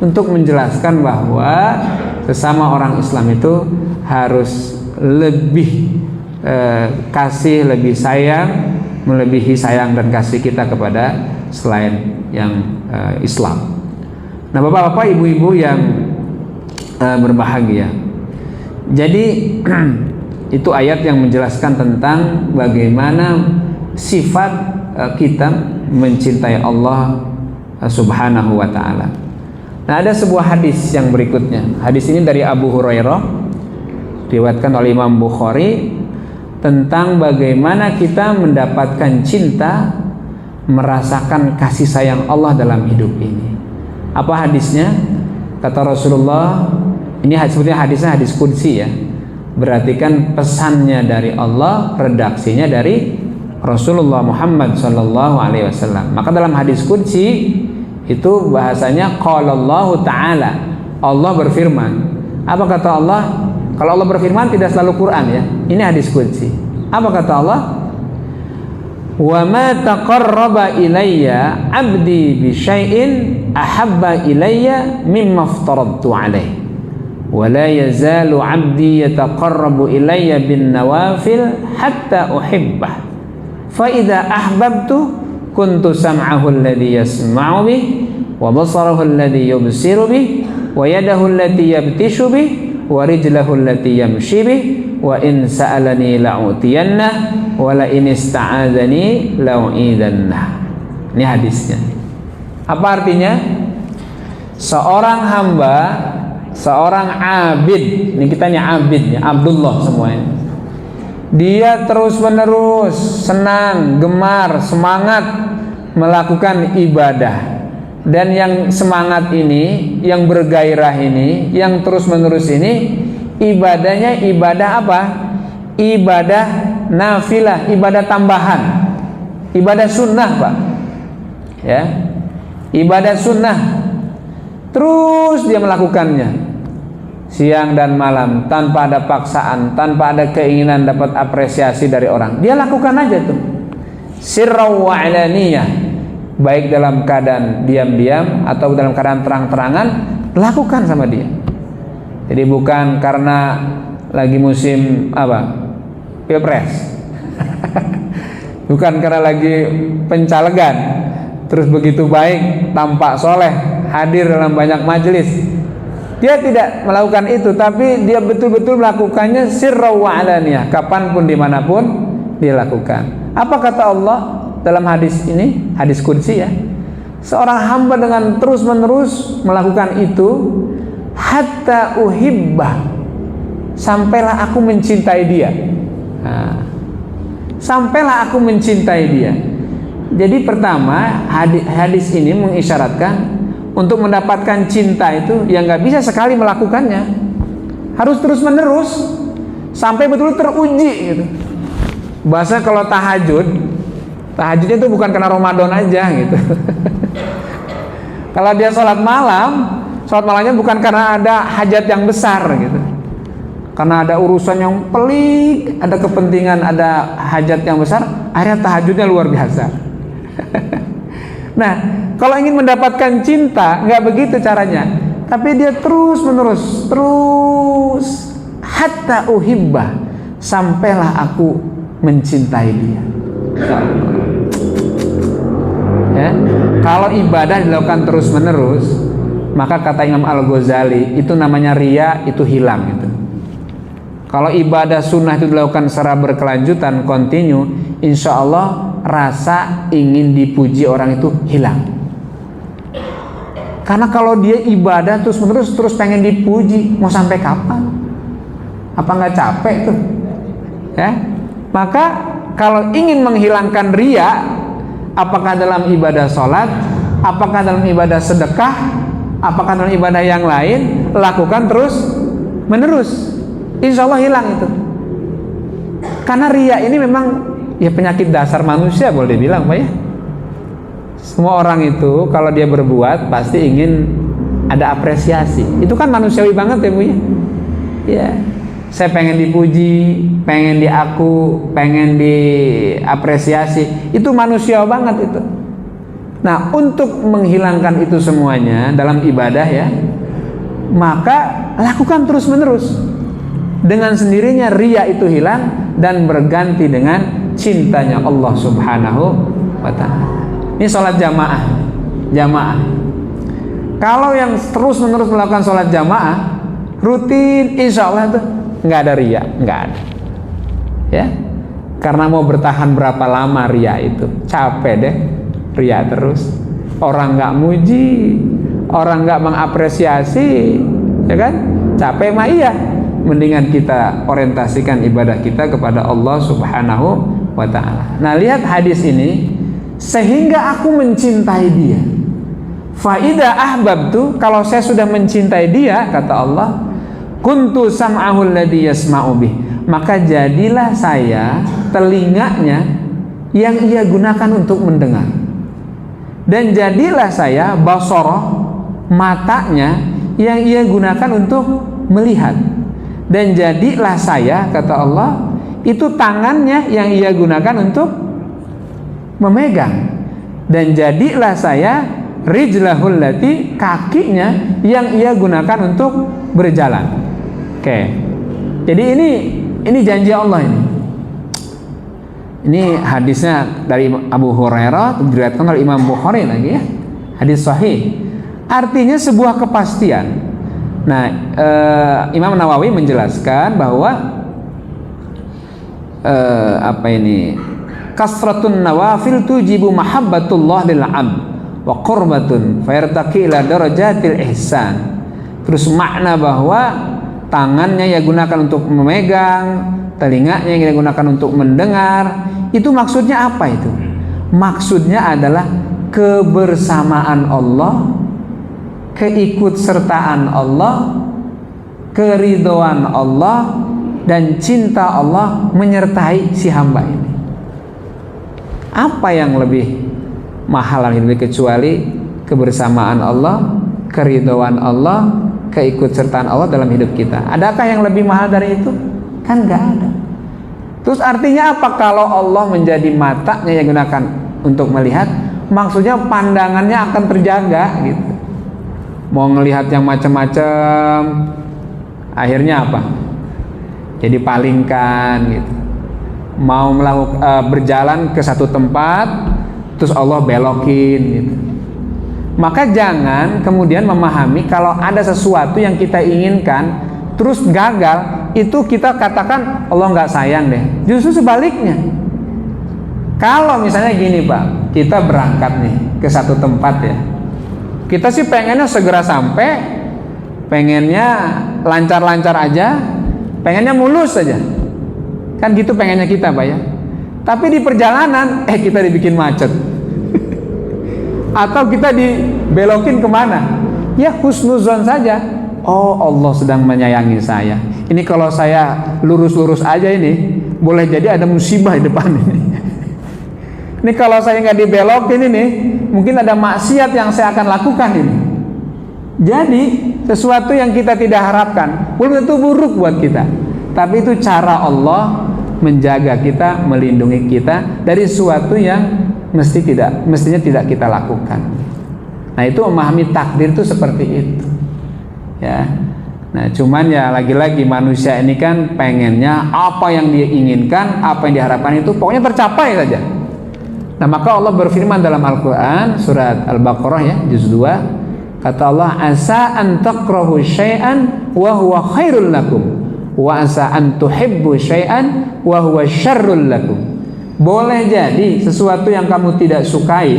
untuk menjelaskan bahwa sesama orang Islam itu harus lebih kasih, lebih sayang, melebihi sayang dan kasih kita kepada selain yang Islam. Nah, bapak-bapak, ibu-ibu yang berbahagia, jadi itu ayat yang menjelaskan tentang bagaimana sifat kita mencintai Allah Subhanahu wa ta'ala. Nah, ada sebuah hadis yang berikutnya. Hadis ini dari Abu Hurairah, diriwayatkan oleh Imam Bukhari, tentang bagaimana kita mendapatkan cinta, merasakan kasih sayang Allah dalam hidup ini. Apa hadisnya? Kata Rasulullah, ini sebetulnya hadisnya hadis qudsi ya. Berarti kan pesannya dari Allah, redaksinya dari Rasulullah Muhammad sallallahu alaihi wasallam. Maka dalam hadis qudsi itu bahasanya qala Allah taala. Allah berfirman. Apa kata Allah? Kalau Allah berfirman tidak selalu Quran ya. Ini hadis qudsi. Apa kata Allah? Wa ma taqarraba ilayya 'abdi bi syai'in ahabba ilayya mimma aftaradtu 'alaihi. Wa la yazalu 'abdi yataqarrabu ilayya bin nawafil hatta uhibbah. Fa idza ahbabtu kuntu sam'ahu alladhi yasma'u bih wa basarahu alladhi yubsiru bih wa yadahu allati yabtishu bih wa rijlahu allati yamshi bih wa in sa'alani la'utiyannah wa la in ista'adzani la'u'idannah. Ini hadisnya. Apa artinya? Seorang hamba, seorang abid, ini kita ini abid ya, Abdullah semuanya. Dia terus-menerus senang, gemar, semangat melakukan ibadah. Dan yang semangat ini, yang bergairah ini, yang terus-menerus ini, ibadahnya ibadah apa? Ibadah nafilah, ibadah tambahan, ibadah sunnah, Pak. Ya, ibadah sunnah. Terus dia melakukannya siang dan malam tanpa ada paksaan, tanpa ada keinginan dapat apresiasi dari orang. Dia lakukan aja tuh, sirra wa alaniyah, baik dalam keadaan diam-diam atau dalam keadaan terang-terangan, lakukan sama dia. Jadi bukan karena lagi musim apa? Pilpres. Bukan karena lagi pencalegan terus begitu baik, tampak soleh, hadir dalam banyak majelis. Dia tidak melakukan itu, tapi dia betul-betul melakukannya sirra wa alaniyah, kapanpun dimanapun dia lakukan. Apa kata Allah dalam hadis ini, hadis qudsi ya, seorang hamba dengan terus-menerus melakukan itu, hatta uhibbah, sampailah aku mencintai dia. Nah, sampailah aku mencintai dia. Jadi pertama, hadis ini mengisyaratkan untuk mendapatkan cinta itu yang nggak bisa sekali melakukannya, harus terus menerus sampai betul teruji gitu. Bahasa kalau tahajudnya itu bukan karena Ramadan aja gitu. Kalau dia sholat malamnya bukan karena ada hajat yang besar gitu, karena ada urusan yang pelik, ada kepentingan, ada hajat yang besar, akhirnya tahajudnya luar biasa. Nah, kalau ingin mendapatkan cinta, nggak begitu caranya. Tapi dia terus menerus, terus hatta uhibbah, sampailah aku mencintai dia. Ya, kalau ibadah dilakukan terus menerus, maka kata Imam Al-Ghazali itu namanya riya, itu hilang itu. Kalau ibadah sunnah itu dilakukan secara berkelanjutan, kontinu, insya Allah rasa ingin dipuji orang itu hilang. Karena kalau dia ibadah terus menerus, terus pengen dipuji, mau sampai kapan? Apa nggak capek tuh? Ya, maka kalau ingin menghilangkan riya, apakah dalam ibadah sholat, apakah dalam ibadah sedekah, apakah dalam ibadah yang lain, lakukan terus menerus, insya Allah hilang itu. Karena riya ini memang ya penyakit dasar manusia, boleh dibilang Pak ya. Semua orang itu kalau dia berbuat pasti ingin ada apresiasi. Itu kan manusiawi banget ya Bu ya. Ya, saya pengen dipuji, pengen diaku, pengen diapresiasi. Itu manusiawi banget itu. Nah, untuk menghilangkan itu semuanya dalam ibadah ya, maka lakukan terus menerus. Dengan sendirinya riya itu hilang dan berganti dengan cintanya Allah Subhanahu wa ta'ala. Ini sholat jamaah. Kalau yang terus menerus melakukan sholat jamaah rutin, insya Allah itu nggak ada riya, nggak ada. Ya, karena mau bertahan berapa lama riya itu, capek deh riya terus. Orang nggak muji, orang nggak mengapresiasi, ya kan? Capek mah iya. Mendingan kita orientasikan ibadah kita kepada Allah Subhanahu wa ta'ala. Nah, lihat hadis ini, sehingga aku mencintai dia. Faida ahbabtu, kalau saya sudah mencintai dia, kata Allah, kuntu sam'ahu alladhi yasma'u bih, maka jadilah saya telinganya yang ia gunakan untuk mendengar, dan jadilah saya basarah, matanya yang ia gunakan untuk melihat, dan jadilah saya, kata Allah, itu tangannya yang ia gunakan untuk memegang, dan jadilah saya rijlahul lati, kakinya yang ia gunakan untuk berjalan. Oke. Jadi ini janji Allah ini. Ini hadisnya dari Abu Hurairah, diriwayatkan oleh Imam Bukhari lagi ya. Hadis sahih. Artinya sebuah kepastian. Nah, Imam Nawawi menjelaskan bahwa kasratun nawafil tujibu mahabbatullah lil 'abd wa qurbatun fayartaqi ila darajatil ihsan. Terus makna bahwa tangannya ia gunakan untuk memegang, telinganya yang kita gunakan untuk mendengar. Itu maksudnya apa itu? Maksudnya adalah kebersamaan Allah, keikutsertaan Allah, keridhaan Allah, dan cinta Allah menyertai si hamba ini. Apa yang lebih mahal lebih kecuali kebersamaan Allah, keridhaan Allah, keikutsertaan Allah dalam hidup kita? Adakah yang lebih mahal dari itu? Kan nggak ada. Terus artinya apa kalau Allah menjadi matanya yang digunakan untuk melihat? Maksudnya pandangannya akan terjaga gitu. Mau ngelihat yang macam-macam, akhirnya apa? Jadi palingkan gitu. Mau berjalan ke satu tempat, terus Allah belokin gitu. Maka jangan kemudian memahami kalau ada sesuatu yang kita inginkan terus gagal, itu kita katakan Allah nggak sayang deh. Justru sebaliknya. Kalau misalnya gini Pak, kita berangkat nih ke satu tempat ya, kita sih pengennya segera sampai, pengennya lancar-lancar aja, pengennya mulus saja, kan gitu pengennya kita Pak ya. Tapi di perjalanan kita dibikin macet atau kita dibelokin kemana, ya husnuzon saja. Oh, Allah sedang menyayangi saya. Ini kalau saya lurus-lurus aja ini, boleh jadi ada musibah di depan ini. Ini kalau saya nggak dibelokin ini, mungkin ada maksiat yang saya akan lakukan ini. Jadi sesuatu yang kita tidak harapkan, belum tentu buruk buat kita. Tapi itu cara Allah menjaga kita, melindungi kita dari sesuatu yang mestinya tidak kita lakukan. Nah, itu memahami takdir itu seperti itu. Ya, nah cuman ya lagi-lagi manusia ini kan pengennya apa yang dia inginkan, apa yang diharapkan itu pokoknya tercapai saja. Nah maka Allah berfirman dalam Al-Quran surat Al-Baqarah ya juz 2, kata Allah, asa an takrahu syai'an wa huwa khairul lakum wa asa an tuhibbu syai'an wa huwa syarrul lakum. Boleh jadi sesuatu yang kamu tidak sukai,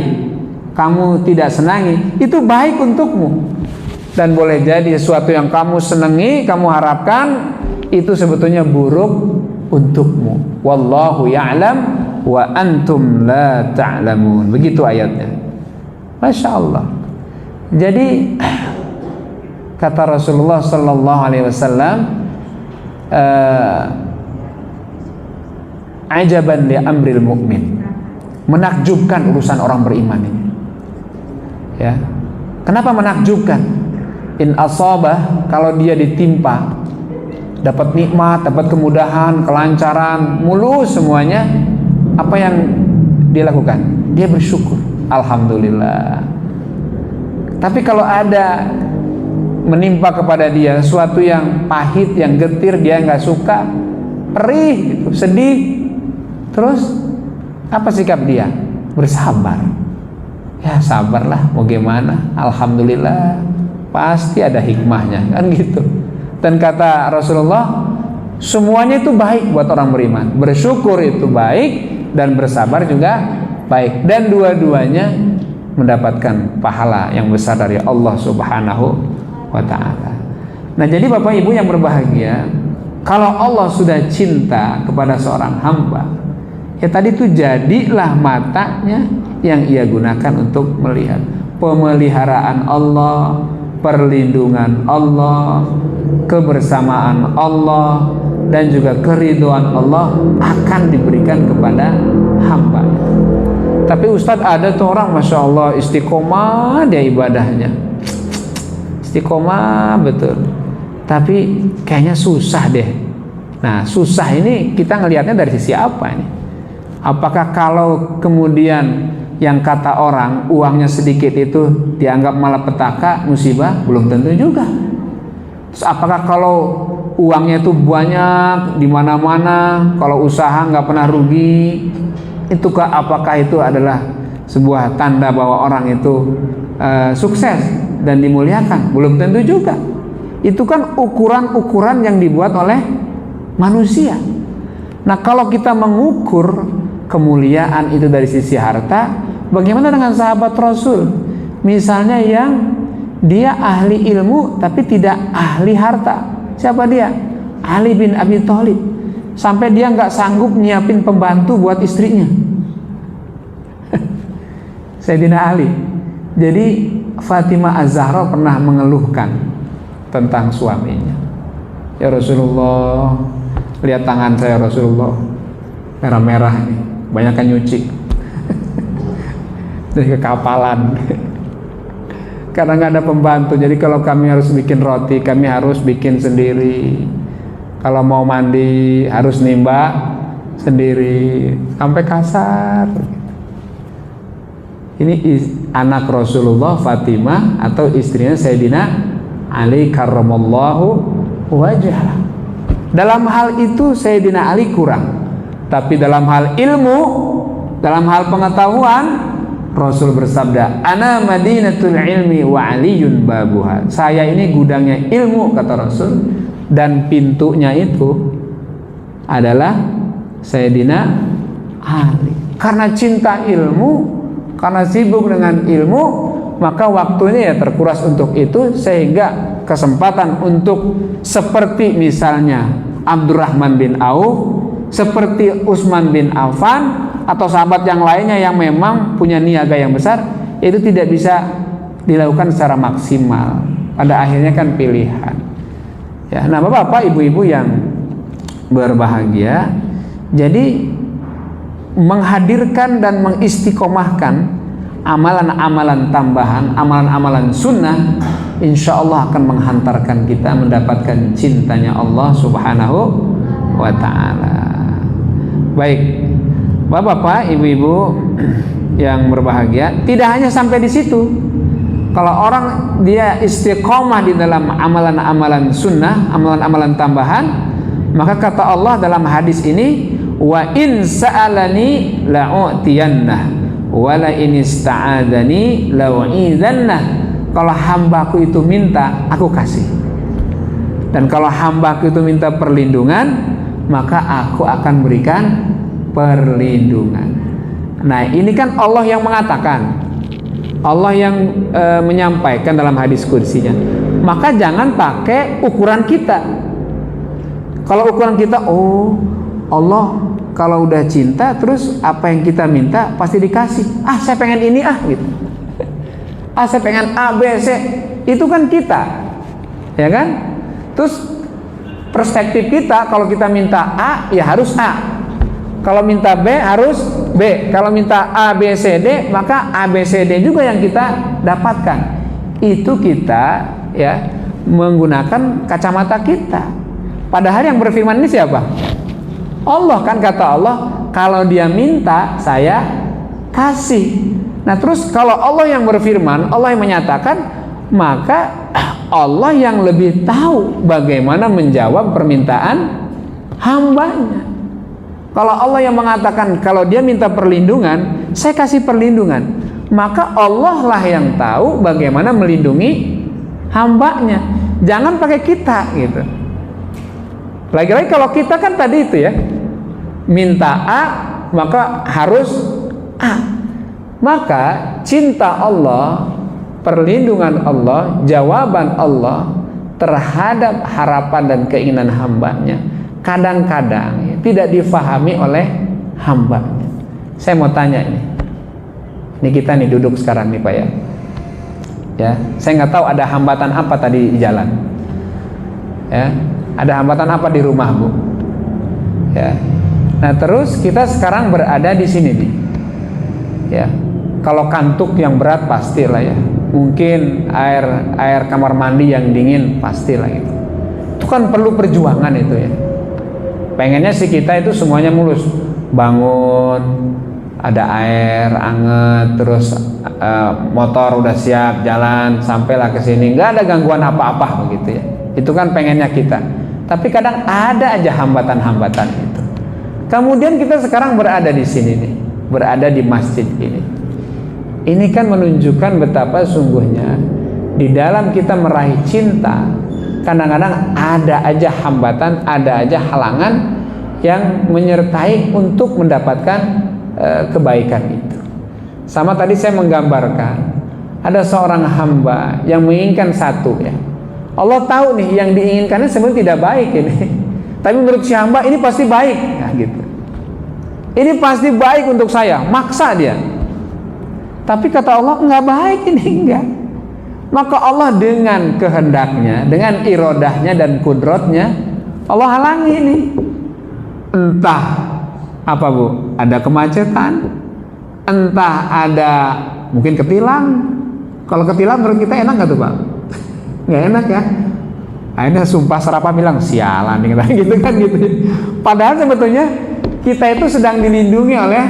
kamu tidak senangi, itu baik untukmu. Dan boleh jadi sesuatu yang kamu senangi, kamu harapkan, itu sebetulnya buruk untukmu. Wallahu ya'lam wa antum la ta'lamun. Begitu ayatnya. Masya Allah. Jadi kata Rasulullah sallallahu alaihi wasallam, ajaban li amril mu'min. Menakjubkan urusan orang beriman ini. Ya. Kenapa menakjubkan? In asabah, kalau dia ditimpa dapat nikmat, dapat kemudahan, kelancaran, mulus semuanya, apa yang dia lakukan? Dia bersyukur, alhamdulillah. Tapi kalau ada menimpa kepada dia sesuatu yang pahit, yang getir, dia nggak suka, perih, gitu, sedih, terus apa sikap dia? Bersabar. Ya sabarlah, mau gimana? Alhamdulillah, pasti ada hikmahnya, kan gitu. Dan kata Rasulullah, semuanya itu baik buat orang beriman. Bersyukur itu baik dan bersabar juga baik, dan dua-duanya mendapatkan pahala yang besar dari Allah Subhanahu wa ta'ala. Nah, jadi Bapak Ibu yang berbahagia, kalau Allah sudah cinta kepada seorang hamba, ya tadi itu jadilah matanya yang ia gunakan untuk melihat. Pemeliharaan Allah, perlindungan Allah, kebersamaan Allah, dan juga keridhaan Allah akan diberikan kepada hamba. Tapi Ustadz, ada tuh orang Masya Allah istiqomah dia ibadahnya, istiqomah betul, tapi kayaknya susah deh. Nah, susah ini kita ngelihatnya dari sisi apa ini? Apakah kalau kemudian yang kata orang uangnya sedikit itu dianggap malapetaka, musibah? Belum tentu juga. Terus apakah kalau uangnya itu banyak di mana-mana, kalau usaha nggak pernah rugi, apakah itu adalah sebuah tanda bahwa orang itu sukses dan dimuliakan? Belum tentu juga. Itu kan ukuran-ukuran yang dibuat oleh manusia. Nah, kalau kita mengukur kemuliaan itu dari sisi harta, bagaimana dengan sahabat Rasul? Misalnya yang dia ahli ilmu tapi tidak ahli harta. Siapa dia? Ali bin Abi Thalib. sampai dia nggak sanggup nyiapin pembantu buat istrinya. Sayyidina Ali. Jadi Fatimah Az-Zahra pernah mengeluhkan tentang suaminya. Ya Rasulullah, lihat tangan saya Rasulullah, merah-merah ini, banyak kan nyuci dari kekapalan. Karena nggak ada pembantu, jadi kalau kami harus bikin roti, kami harus bikin sendiri. Kalau mau mandi harus nimba sendiri, sampai kasar. Ini anak Rasulullah Fatimah atau istrinya Sayyidina Ali karramallahu wajhah. Dalam hal itu Sayyidina Ali kurang, tapi dalam hal ilmu, dalam hal pengetahuan, Rasul bersabda, "Ana madinatul ilmi wa aliyun babuha." Saya ini gudangnya ilmu, kata Rasul, dan pintunya itu adalah Sayyidina Ali. Karena cinta ilmu, karena sibuk dengan ilmu, maka waktunya ya terkuras untuk itu, sehingga kesempatan untuk seperti misalnya Abdurrahman bin Auf, seperti Utsman bin Affan, atau sahabat yang lainnya yang memang punya niaga yang besar, itu tidak bisa dilakukan secara maksimal. Pada akhirnya kan pilihan. Ya, nah bapak-bapak, ibu-ibu yang berbahagia, jadi menghadirkan dan mengistiqomahkan amalan-amalan tambahan, amalan-amalan sunnah, insya Allah akan menghantarkan kita mendapatkan cintanya Allah Subhanahu wa ta'ala. Baik, bapak-bapak, ibu-ibu yang berbahagia, tidak hanya sampai di situ. Kalau orang dia istiqomah di dalam amalan-amalan sunnah, amalan-amalan tambahan, maka kata Allah dalam hadis ini, wa in sa'alani la'utiyannah wa la in ista'adani la'u'idhannah. Kalau hambaku itu minta, aku kasih. Dan kalau hambaku itu minta perlindungan, maka aku akan berikan perlindungan. Nah, ini kan Allah yang mengatakan, Allah yang menyampaikan dalam hadis qudsinya. Maka jangan pakai ukuran kita. Kalau ukuran kita, oh Allah kalau udah cinta, terus apa yang kita minta pasti dikasih. Ah, saya pengen ini gitu. Ah, saya pengen A, B, C. Itu kan kita, ya kan? Terus perspektif kita, kalau kita minta A, ya harus A. Kalau minta B, harus B. Kalau minta A, B, C, D, maka A, B, C, D juga yang kita dapatkan. Itu kita ya menggunakan kacamata kita. Padahal yang berfirman ini siapa? Allah, kan kata Allah, kalau dia minta, saya kasih. Nah terus kalau Allah yang berfirman, Allah yang menyatakan, maka Allah yang lebih tahu bagaimana menjawab permintaan hambanya. Kalau Allah yang mengatakan kalau dia minta perlindungan, saya kasih perlindungan, maka Allah lah yang tahu bagaimana melindungi hambanya. Jangan pakai kita gitu. Lagi-lagi kalau kita kan tadi itu ya, minta A maka harus A. Maka cinta Allah, perlindungan Allah, jawaban Allah terhadap harapan dan keinginan hambanya kadang-kadang tidak difahami oleh hambanya. Saya mau tanya ini kita nih duduk sekarang nih Pak ya. Ya, saya nggak tahu ada hambatan apa tadi di jalan. Ya, ada hambatan apa di rumah Bu? Ya. Nah terus kita sekarang berada di sini nih. Ya, kalau kantuk yang berat pastilah ya. Mungkin air kamar mandi yang dingin pastilah itu. Itu kan perlu perjuangan itu ya. Pengennya sih kita itu semuanya mulus. Bangun, ada air anget, terus motor udah siap jalan, sampailah ke sini, nggak ada gangguan apa-apa begitu ya. Itu kan pengennya kita. Tapi kadang ada aja hambatan-hambatan itu. Kemudian kita sekarang berada di sini nih, berada di masjid ini. Ini kan menunjukkan betapa sungguhnya di dalam kita meraih cinta, kadang-kadang ada aja hambatan, ada aja halangan yang menyertai untuk mendapatkan kebaikan itu. Sama tadi saya menggambarkan, ada seorang hamba yang menginginkan satu ya. Allah tahu nih yang diinginkannya sebenarnya tidak baik ini. Tapi menurut si hamba ini pasti baik, nah, gitu. Ini pasti baik untuk saya, maksa dia. Tapi kata Allah nggak baik ini, enggak. Maka Allah dengan kehendaknya, dengan irodahnya dan kudrotnya, Allah halangi ini. Entah apa Bu, ada kemacetan, entah ada mungkin ketilang. Kalau ketilang menurut kita enak nggak tuh Pak? Nggak enak ya. Akhirnya sumpah serapah bilang sialan gitu kan gitu. Padahal sebetulnya kita itu sedang dilindungi oleh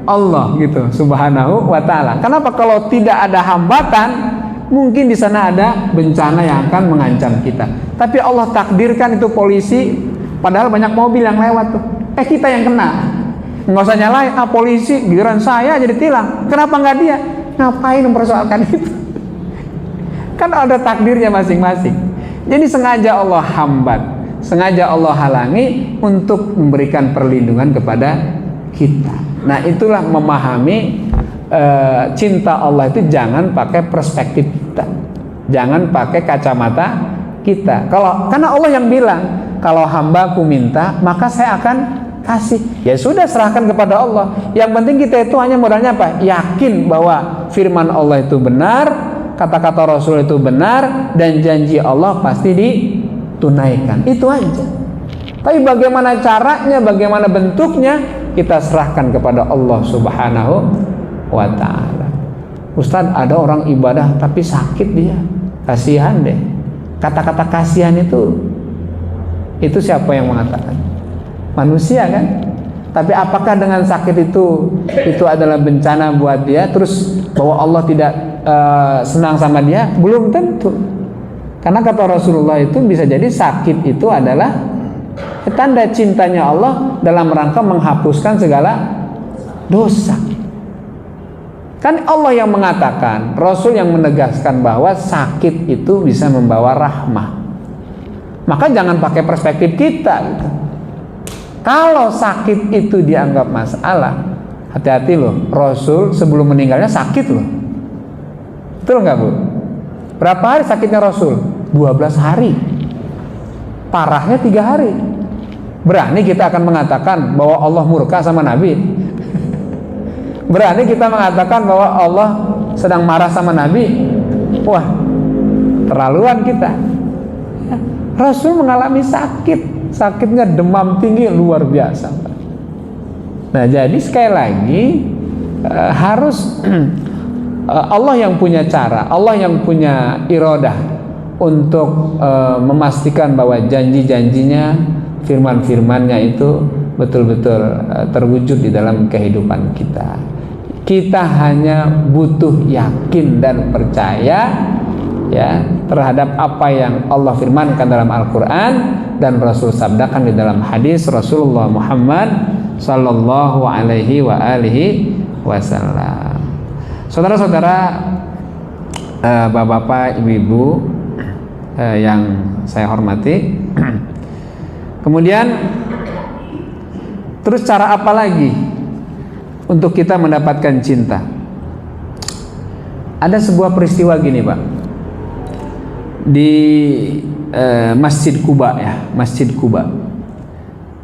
Allah gitu, Subhanahu wa taala. Kenapa? Kalau tidak ada hambatan, mungkin di sana ada bencana yang akan mengancam kita. Tapi Allah takdirkan itu polisi, padahal banyak mobil yang lewat tuh. Kita yang kena. Nggak usah nyalain, polisi, giliran saya jadi tilang. Kenapa nggak dia? Ngapain mempersoalkan itu? Kan ada takdirnya masing-masing. Jadi sengaja Allah hambat, sengaja Allah halangi untuk memberikan perlindungan kepada kita. Nah, itulah memahami cinta Allah itu jangan pakai perspektif kita, jangan pakai kacamata kita. Karena Allah yang bilang, kalau hambaku minta maka saya akan kasih. Ya sudah, serahkan kepada Allah. Yang penting kita itu hanya modalnya apa? Yakin bahwa firman Allah itu benar, kata-kata Rasul itu benar, dan janji Allah pasti ditunaikan. Itu aja. Tapi bagaimana caranya, bagaimana bentuknya, kita serahkan kepada Allah Subhanahu wa ta'ala. Ustadz, ada orang ibadah tapi sakit dia, kasihan deh. Kata-kata kasihan itu siapa yang mengatakan? Manusia kan? Tapi apakah dengan sakit itu adalah bencana buat dia, terus bahwa Allah tidak senang sama dia? Belum tentu. Karena kata Rasulullah itu bisa jadi sakit itu adalah tanda cintanya Allah dalam rangka menghapuskan segala dosa. Kan Allah yang mengatakan, Rasul yang menegaskan bahwa sakit itu bisa membawa rahmah. Maka jangan pakai perspektif kita gitu. Kalau sakit itu dianggap masalah, hati-hati loh, Rasul sebelum meninggalnya sakit loh. Betul nggak Bu? Berapa hari sakitnya Rasul? 12 hari. Parahnya 3 hari. Berani kita akan mengatakan bahwa Allah murka sama Nabi? Berani kita mengatakan bahwa Allah sedang marah sama Nabi? Wah, terlaluan kita. Rasul mengalami sakit, sakitnya demam tinggi luar biasa. Nah, jadi sekali lagi harus Allah yang punya cara, Allah yang punya iradah untuk memastikan bahwa janji-janjinya, firman-firmannya itu betul-betul terwujud di dalam kehidupan kita. Kita hanya butuh yakin dan percaya ya terhadap apa yang Allah firmankan dalam Al-Quran dan Rasul sabdakan di dalam hadis Rasulullah Muhammad sallallahu alaihi wa alihi wasallam. Saudara-saudara, bapak-bapak, ibu-ibu yang saya hormati, kemudian terus cara apa lagi untuk kita mendapatkan cinta? Ada sebuah peristiwa gini Pak, di Masjid Quba ya, Masjid Quba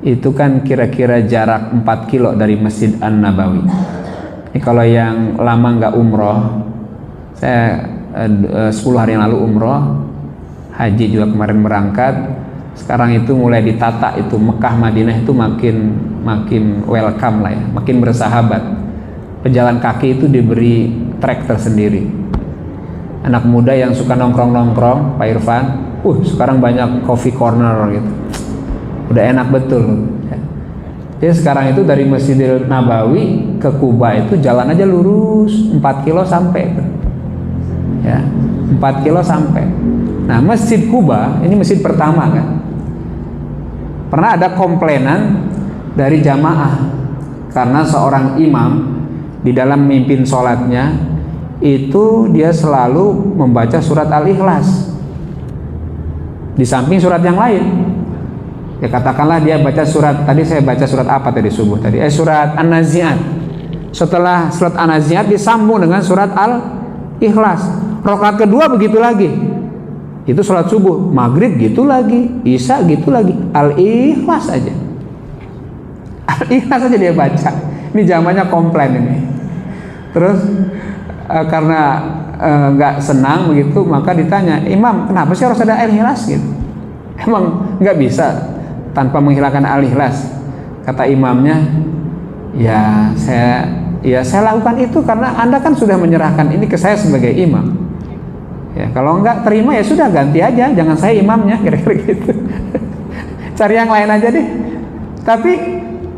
itu kan kira-kira jarak 4 kilo dari Masjid An-Nabawi. Ini kalau yang lama nggak umroh, saya 10 hari yang lalu umroh, haji juga kemarin berangkat. Sekarang itu mulai ditata itu Mekah Madinah itu makin welcome lah ya, makin bersahabat. Pejalan kaki itu diberi trek tersendiri. Anak muda yang suka nongkrong-nongkrong, Pak Irfan, sekarang banyak coffee corner gitu. Udah enak betul. Ya. Jadi sekarang itu dari Masjidil Nabawi ke Kuba itu jalan aja lurus 4 kilo sampai. Ya, 4 kilo sampai. Nah, Masjid Kuba ini masjid pertama kan. Pernah ada komplainan dari jamaah karena seorang imam di dalam mimpin sholatnya itu dia selalu membaca surat Al-Ikhlas di samping surat yang lain. Ya katakanlah dia baca surat, tadi saya baca surat apa tadi subuh tadi? Surat An-Nazi'at. Setelah surat An-Nazi'at disambung dengan surat Al-Ikhlas. Rakaat kedua begitu lagi. Itu sholat subuh, maghrib gitu lagi, isya gitu lagi, Al-Ikhlas aja. Al-Ikhlas aja dia baca. Ini zamannya komplain ini. Terus karena nggak senang begitu, maka ditanya, Imam, kenapa sih harus ada Al-Ikhlas gitu? Emang nggak bisa tanpa menghilangkan Al-Ikhlas? Kata imamnya, ya saya lakukan itu karena Anda kan sudah menyerahkan ini ke saya sebagai imam. Ya, kalau enggak terima ya sudah, ganti aja, jangan saya imamnya, kira-kira gitu. Cari yang lain aja deh. Tapi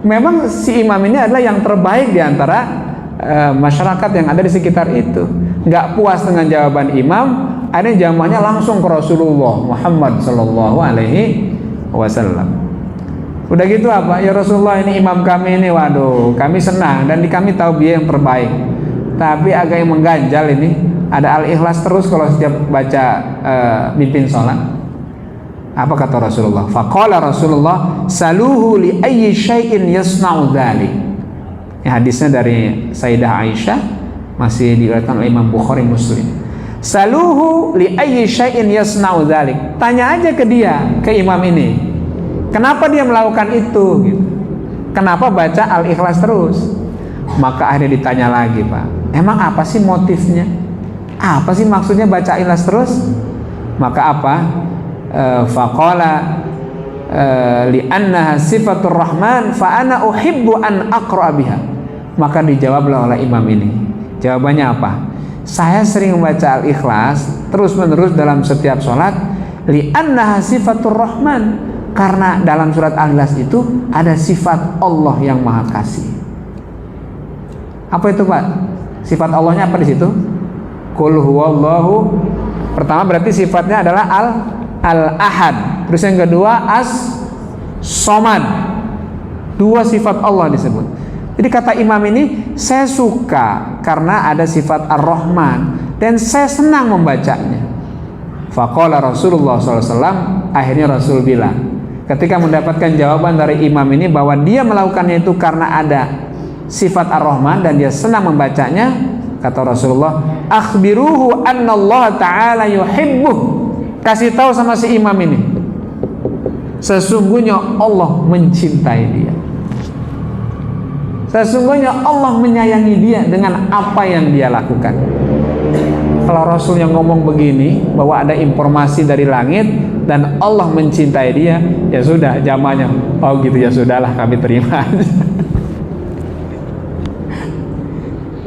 memang si imam ini adalah yang terbaik di antara masyarakat yang ada di sekitar itu. Enggak puas dengan jawaban imam, akhirnya jamaahnya langsung ke Rasulullah Muhammad sallallahu alaihi wasallam. Udah gitu apa? Ya Rasulullah, ini imam kami ini, waduh, kami senang dan kami tahu dia yang terbaik. Tapi agak yang mengganjal ini. Ada Al-Ikhlas terus kalau setiap baca mimpin sholat. Apa kata Rasulullah? Faqala Rasulullah, saluhu li ayyi syai'in yasna'u dzalik. Ya, hadisnya dari Sayyidah Aisyah, masih diriwayatkan oleh Imam Bukhari Muslim. Saluhu li ayyi syai'in yasna'u dzalik. Tanya aja ke dia, ke imam ini. Kenapa dia melakukan itu gitu. Kenapa baca Al-Ikhlas terus? Maka akhirnya ditanya lagi, Pak. Emang apa sih motifnya? Apa sih maksudnya baca Ikhlas terus? Maka apa? Faqala li'annaha sifatur rahman fa ana uhibbu an aqra biha. Maka dijawablah oleh imam ini. Jawabannya apa? Saya sering membaca Al-Ikhlas terus-menerus dalam setiap sholat, li'annaha sifatur rahman, karena dalam surat Al-Ikhlas itu ada sifat Allah yang Maha Kasih. Apa itu, Pak? Sifat Allahnya apa di situ? Qul huwallahu. Pertama berarti sifatnya adalah al-ahad. Terus yang kedua as-somad. Dua sifat Allah disebut. Jadi kata imam ini, saya suka karena ada sifat ar-Rahman dan saya senang membacanya. Faqala Rasulullah SAW, akhirnya Rasul bilang, ketika mendapatkan jawaban dari imam ini bahwa dia melakukannya itu karena ada sifat ar-Rahman dan dia senang membacanya, kata Rasulullah, akhbiruhu anna Allah ta'ala yuhibbuh. Kasih tahu sama si imam ini, sesungguhnya Allah mencintai dia. Sesungguhnya Allah menyayangi dia dengan apa yang dia lakukan. Kalau Rasul yang ngomong begini, bahwa ada informasi dari langit dan Allah mencintai dia, ya sudah, jamaahnya, oh gitu, ya sudahlah, kami terima.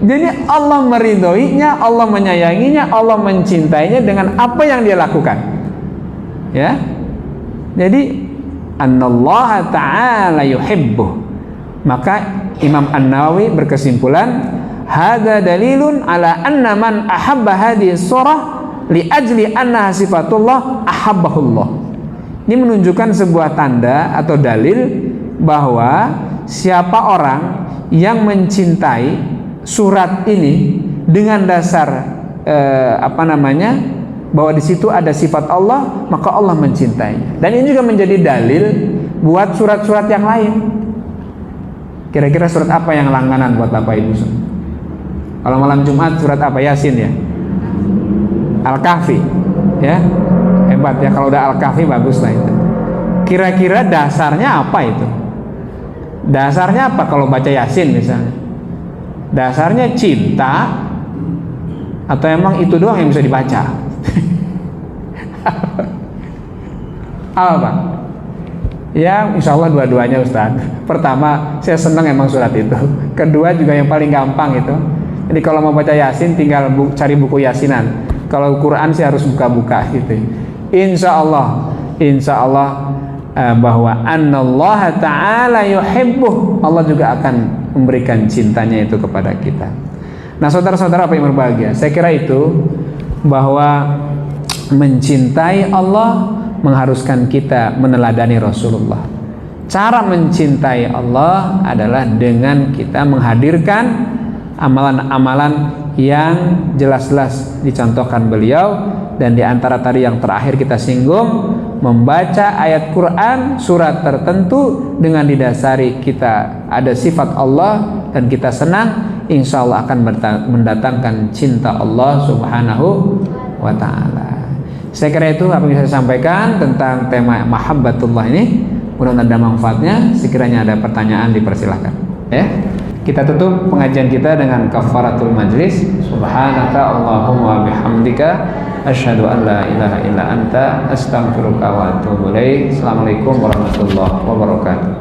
Jadi Allah meridhoinya, Allah menyayanginya, Allah mencintainya dengan apa yang dia lakukan. Ya. Jadi annallaha ta'ala yuhibbuh. Maka Imam An-Nawawi berkesimpulan, hadza dalilun ala anna man ahabba hadhihi surah li ajli annaha sifatullah ahabbahullah. Ini menunjukkan sebuah tanda atau dalil bahwa siapa orang yang mencintai surat ini dengan dasar bahwa di situ ada sifat Allah, maka Allah mencintainya. Dan ini juga menjadi dalil buat surat-surat yang lain. Kira-kira surat apa yang langganan buat Bapak Ibu? Kalau malam Jumat surat apa? Yasin ya? Al-Kahfi ya? Hebat ya, kalau udah Al-Kahfi bagus lah itu. Kira-kira dasarnya apa itu? Dasarnya apa kalau baca Yasin misalnya? Dasarnya cinta atau emang itu doang yang bisa dibaca? Apa, Pak? Ya, insya Allah dua-duanya, Ustaz. Pertama, saya senang emang surat itu. Kedua juga yang paling gampang itu. Jadi kalau mau baca Yasin tinggal cari buku Yasinan. Kalau Quran sih harus buka-buka gitu. Insya Allah bahwa annallaha ta'ala yuhibbuh, Allah juga akan memberikan cintanya itu kepada kita. Nah, saudara-saudara apa yang berbahagia, saya kira itu bahwa mencintai Allah mengharuskan kita meneladani Rasulullah. Cara mencintai Allah adalah dengan kita menghadirkan amalan-amalan yang jelas-jelas dicontohkan beliau, dan di antara tadi yang terakhir kita singgung, membaca ayat Quran surat tertentu dengan didasari kita ada sifat Allah dan kita senang, insya Allah akan mendatangkan cinta Allah Subhanahu wa ta'ala. Saya kira itu apa yang bisa saya sampaikan tentang tema mahabbatullah ini. Mudah-mudahan ada manfaatnya. Sekiranya ada pertanyaan dipersilahkan. Ya, kita tutup pengajian kita dengan kafaratul majlis. Subhanaka Allahumma bihamdika asyhadu an la ilaha illa anta astaghfiruka wa atubu ilaik. Assalamualaikum warahmatullahi wabarakatuh.